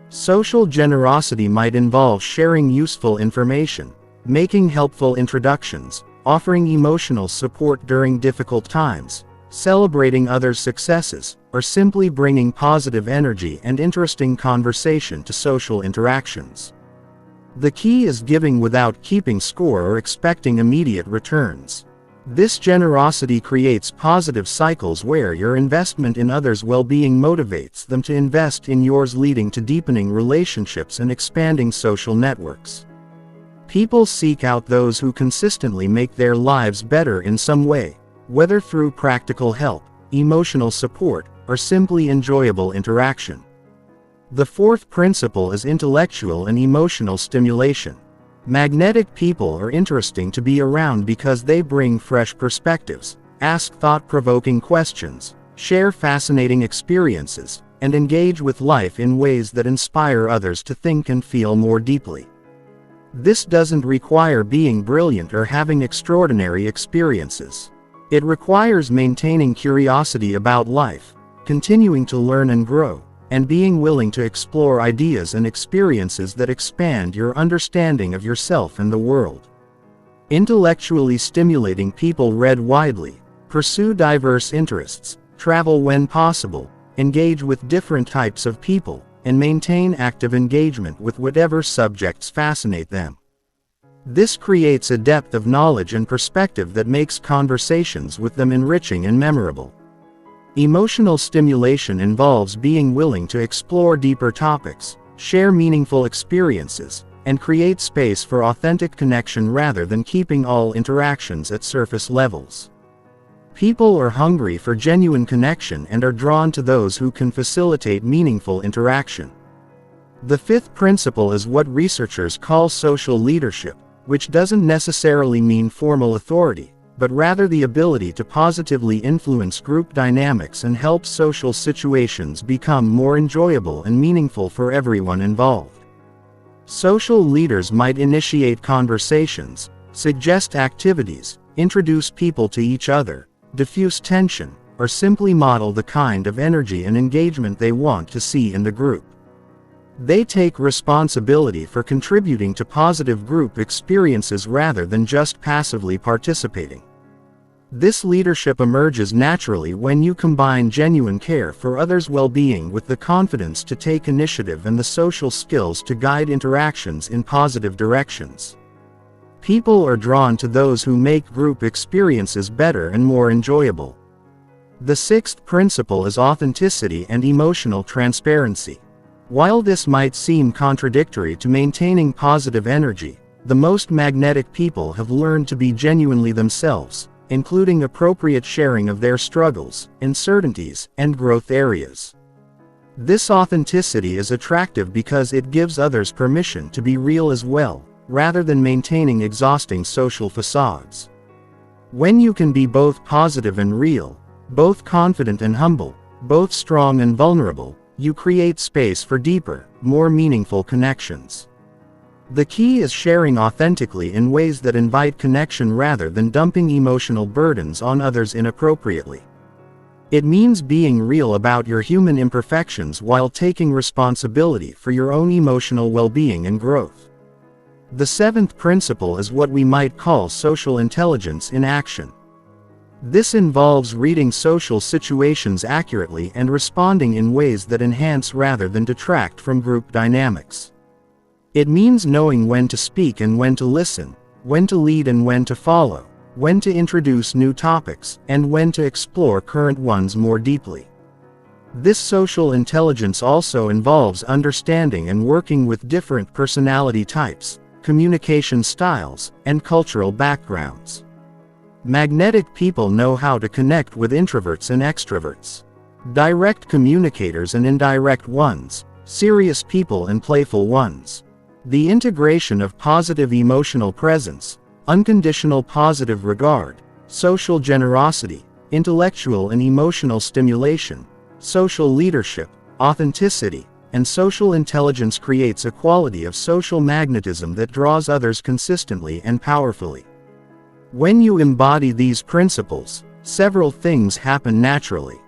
Social generosity might involve sharing useful information, making helpful introductions, offering emotional support during difficult times, celebrating others' successes, or simply bringing positive energy and interesting conversation to social interactions. The key is giving without keeping score or expecting immediate returns. This generosity creates positive cycles where your investment in others' well-being motivates them to invest in yours, leading to deepening relationships and expanding social networks. People seek out those who consistently make their lives better in some way, whether through practical help, emotional support, or simply enjoyable interaction. The fourth principle is intellectual and emotional stimulation. Magnetic people are interesting to be around because they bring fresh perspectives, ask thought-provoking questions, share fascinating experiences, and engage with life in ways that inspire others to think and feel more deeply. This doesn't require being brilliant or having extraordinary experiences. It requires maintaining curiosity about life, continuing to learn and grow, and being willing to explore ideas and experiences that expand your understanding of yourself and the world. Intellectually stimulating people read widely, pursue diverse interests, travel when possible, engage with different types of people, and maintain active engagement with whatever subjects fascinate them. This creates a depth of knowledge and perspective that makes conversations with them enriching and memorable. Emotional stimulation involves being willing to explore deeper topics, share meaningful experiences, and create space for authentic connection rather than keeping all interactions at surface levels. People are hungry for genuine connection and are drawn to those who can facilitate meaningful interaction. The fifth principle is what researchers call social leadership, which doesn't necessarily mean formal authority, but rather the ability to positively influence group dynamics and help social situations become more enjoyable and meaningful for everyone involved. Social leaders might initiate conversations, suggest activities, introduce people to each other, diffuse tension, or simply model the kind of energy and engagement they want to see in the group. They take responsibility for contributing to positive group experiences rather than just passively participating. This leadership emerges naturally when you combine genuine care for others' well-being with the confidence to take initiative and the social skills to guide interactions in positive directions. People are drawn to those who make group experiences better and more enjoyable. The sixth principle is authenticity and emotional transparency. While this might seem contradictory to maintaining positive energy, the most magnetic people have learned to be genuinely themselves, including appropriate sharing of their struggles, uncertainties, and growth areas. This authenticity is attractive because it gives others permission to be real as well, rather than maintaining exhausting social facades. When you can be both positive and real, both confident and humble, both strong and vulnerable, you create space for deeper, more meaningful connections. The key is sharing authentically in ways that invite connection rather than dumping emotional burdens on others inappropriately. It means being real about your human imperfections while taking responsibility for your own emotional well-being and growth. The seventh principle is what we might call social intelligence in action. This involves reading social situations accurately and responding in ways that enhance rather than detract from group dynamics. It means knowing when to speak and when to listen, when to lead and when to follow, when to introduce new topics, and when to explore current ones more deeply. This social intelligence also involves understanding and working with different personality types, communication styles, and cultural backgrounds. Magnetic people know how to connect with introverts and extroverts, direct communicators and indirect ones, serious people and playful ones. The integration of positive emotional presence, unconditional positive regard, social generosity, intellectual and emotional stimulation, social leadership, authenticity, and social intelligence creates a quality of social magnetism that draws others consistently and powerfully. When you embody these principles, several things happen naturally.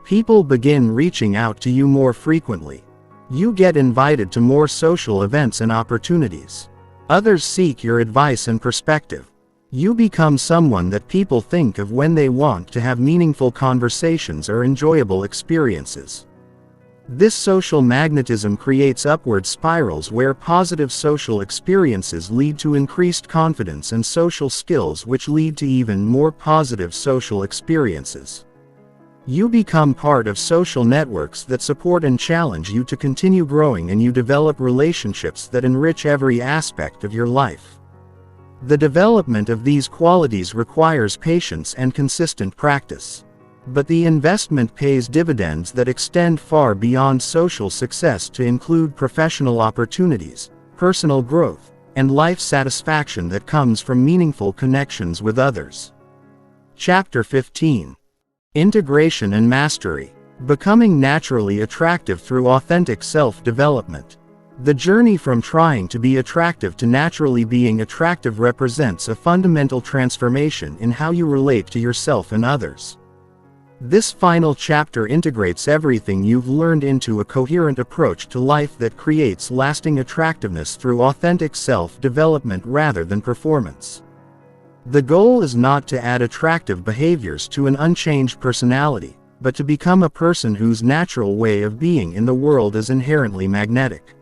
People begin reaching out to you more frequently. You get invited to more social events and opportunities. Others seek your advice and perspective. You become someone that people think of when they want to have meaningful conversations or enjoyable experiences. This social magnetism creates upward spirals where positive social experiences lead to increased confidence and social skills, which lead to even more positive social experiences. You become part of social networks that support and challenge you to continue growing, and you develop relationships that enrich every aspect of your life. The development of these qualities requires patience and consistent practice. But the investment pays dividends that extend far beyond social success to include professional opportunities, personal growth, and life satisfaction that comes from meaningful connections with others. Chapter 15. Integration and Mastery. Becoming naturally attractive through authentic self-development. The journey from trying to be attractive to naturally being attractive represents a fundamental transformation in how you relate to yourself and others. This final chapter integrates everything you've learned into a coherent approach to life that creates lasting attractiveness through authentic self-development rather than performance. The goal is not to add attractive behaviors to an unchanged personality, but to become a person whose natural way of being in the world is inherently magnetic.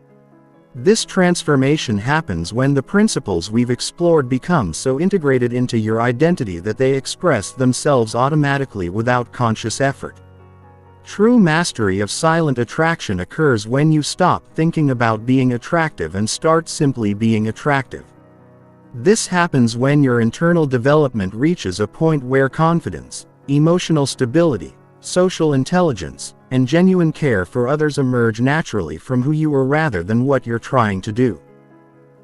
This transformation happens when the principles we've explored become so integrated into your identity that they express themselves automatically without conscious effort. True mastery of silent attraction occurs when you stop thinking about being attractive and start simply being attractive. This happens when your internal development reaches a point where confidence, emotional stability, social intelligence, and genuine care for others emerge naturally from who you are rather than what you're trying to do.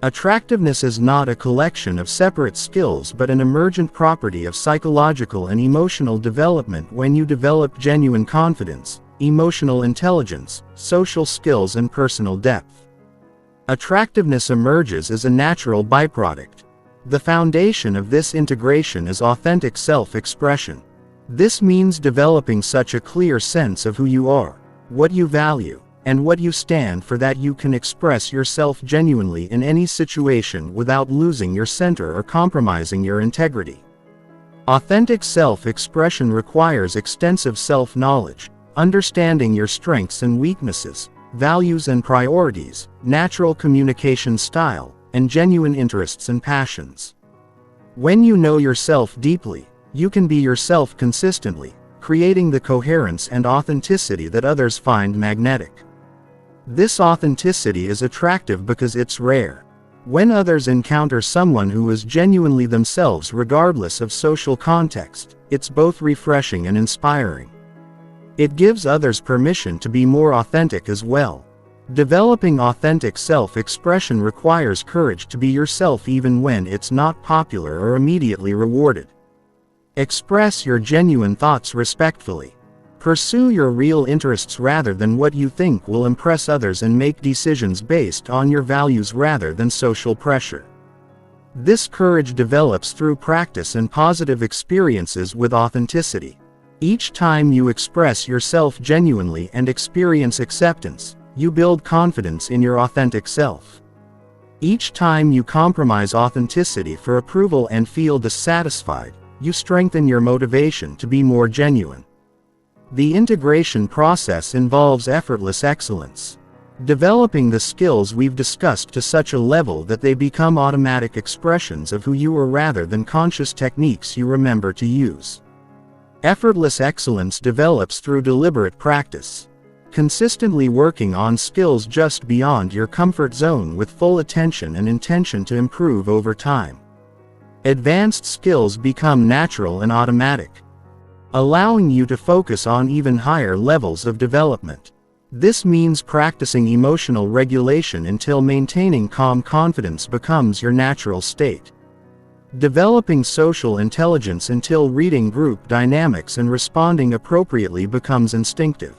Attractiveness is not a collection of separate skills but an emergent property of psychological and emotional development. When you develop genuine confidence, emotional intelligence, social skills, and personal depth, attractiveness emerges as a natural byproduct. The foundation of this integration is authentic self-expression. This means developing such a clear sense of who you are, what you value, and what you stand for that you can express yourself genuinely in any situation without losing your center or compromising your integrity. Authentic self-expression requires extensive self-knowledge, understanding your strengths and weaknesses, values and priorities, natural communication style, and genuine interests and passions. When you know yourself deeply, you can be yourself consistently, creating the coherence and authenticity that others find magnetic. This authenticity is attractive because it's rare. When others encounter someone who is genuinely themselves regardless of social context, it's both refreshing and inspiring. It gives others permission to be more authentic as well. Developing authentic self-expression requires courage to be yourself even when it's not popular or immediately rewarded. Express your genuine thoughts respectfully. Pursue your real interests rather than what you think will impress others, and make decisions based on your values rather than social pressure. This courage develops through practice and positive experiences with authenticity. Each time you express yourself genuinely and experience acceptance, you build confidence in your authentic self. Each time you compromise authenticity for approval and feel dissatisfied, you strengthen your motivation to be more genuine. The integration process involves effortless excellence. Developing the skills we've discussed to such a level that they become automatic expressions of who you are rather than conscious techniques you remember to use. Effortless excellence develops through deliberate practice. Consistently working on skills just beyond your comfort zone with full attention and intention to improve over time. Advanced skills become natural and automatic, allowing you to focus on even higher levels of development. This means practicing emotional regulation until maintaining calm confidence becomes your natural state. Developing social intelligence until reading group dynamics and responding appropriately becomes instinctive.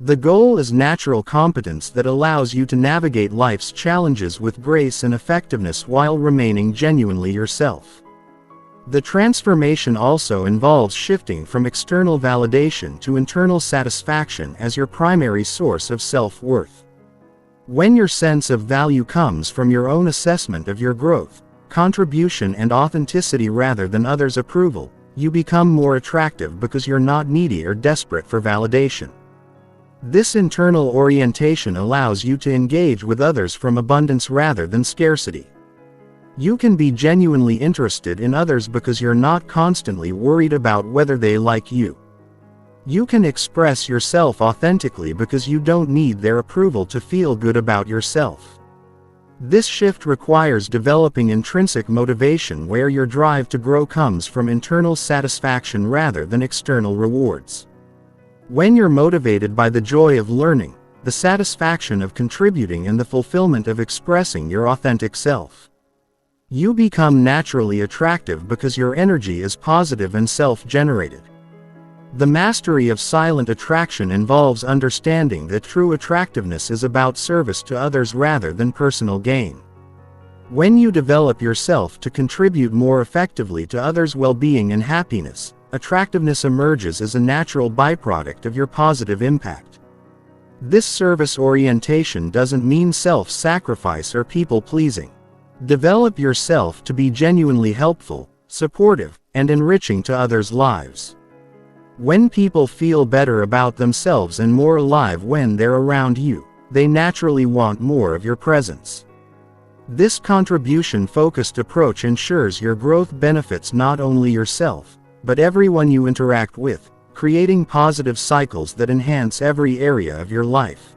The goal is natural competence that allows you to navigate life's challenges with grace and effectiveness while remaining genuinely yourself. The transformation also involves shifting from external validation to internal satisfaction as your primary source of self-worth. When your sense of value comes from your own assessment of your growth, contribution and authenticity rather than others' approval, you become more attractive because you're not needy or desperate for validation. This internal orientation allows you to engage with others from abundance rather than scarcity. You can be genuinely interested in others because you're not constantly worried about whether they like you. You can express yourself authentically because you don't need their approval to feel good about yourself. This shift requires developing intrinsic motivation where your drive to grow comes from internal satisfaction rather than external rewards. When you're motivated by the joy of learning, the satisfaction of contributing and the fulfillment of expressing your authentic self, you become naturally attractive because your energy is positive and self-generated. The mastery of silent attraction involves understanding that true attractiveness is about service to others rather than personal gain. When you develop yourself to contribute more effectively to others' well-being and happiness, attractiveness emerges as a natural byproduct of your positive impact. This service orientation doesn't mean self-sacrifice or people-pleasing. Develop yourself to be genuinely helpful, supportive, and enriching to others' lives. When people feel better about themselves and more alive when they're around you, they naturally want more of your presence. This contribution-focused approach ensures your growth benefits not only yourself, but everyone you interact with, creating positive cycles that enhance every area of your life.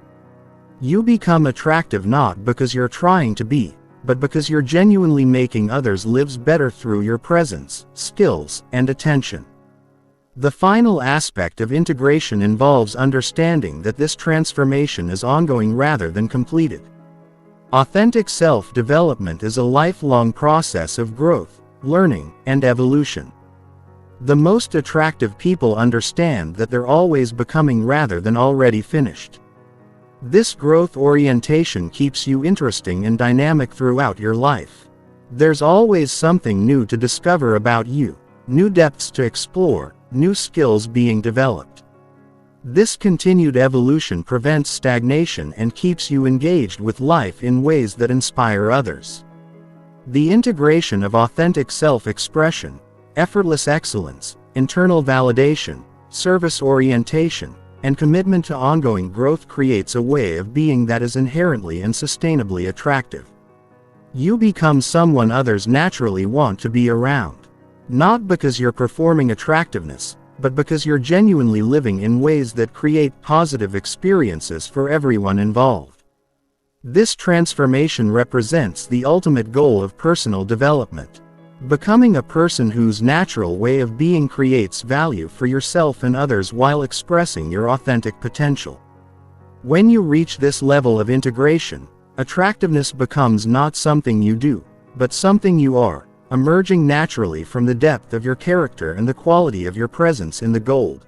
You become attractive not because you're trying to be, but because you're genuinely making others' lives better through your presence, skills, and attention. The final aspect of integration involves understanding that this transformation is ongoing rather than completed. Authentic self-development is a lifelong process of growth, learning, and evolution. The most attractive people understand that they're always becoming rather than already finished. This growth orientation keeps you interesting and dynamic throughout your life. There's always something new to discover about you, new depths to explore, new skills being developed. This continued evolution prevents stagnation and keeps you engaged with life in ways that inspire others. The integration of authentic self-expression, effortless excellence, internal validation, service orientation, and commitment to ongoing growth creates a way of being that is inherently and sustainably attractive. You become someone others naturally want to be around. Not because you're performing attractiveness, but because you're genuinely living in ways that create positive experiences for everyone involved. This transformation represents the ultimate goal of personal development. Becoming a person whose natural way of being creates value for yourself and others while expressing your authentic potential. When you reach this level of integration, attractiveness becomes not something you do, but something you are, emerging naturally from the depth of your character and the quality of your presence in the gold.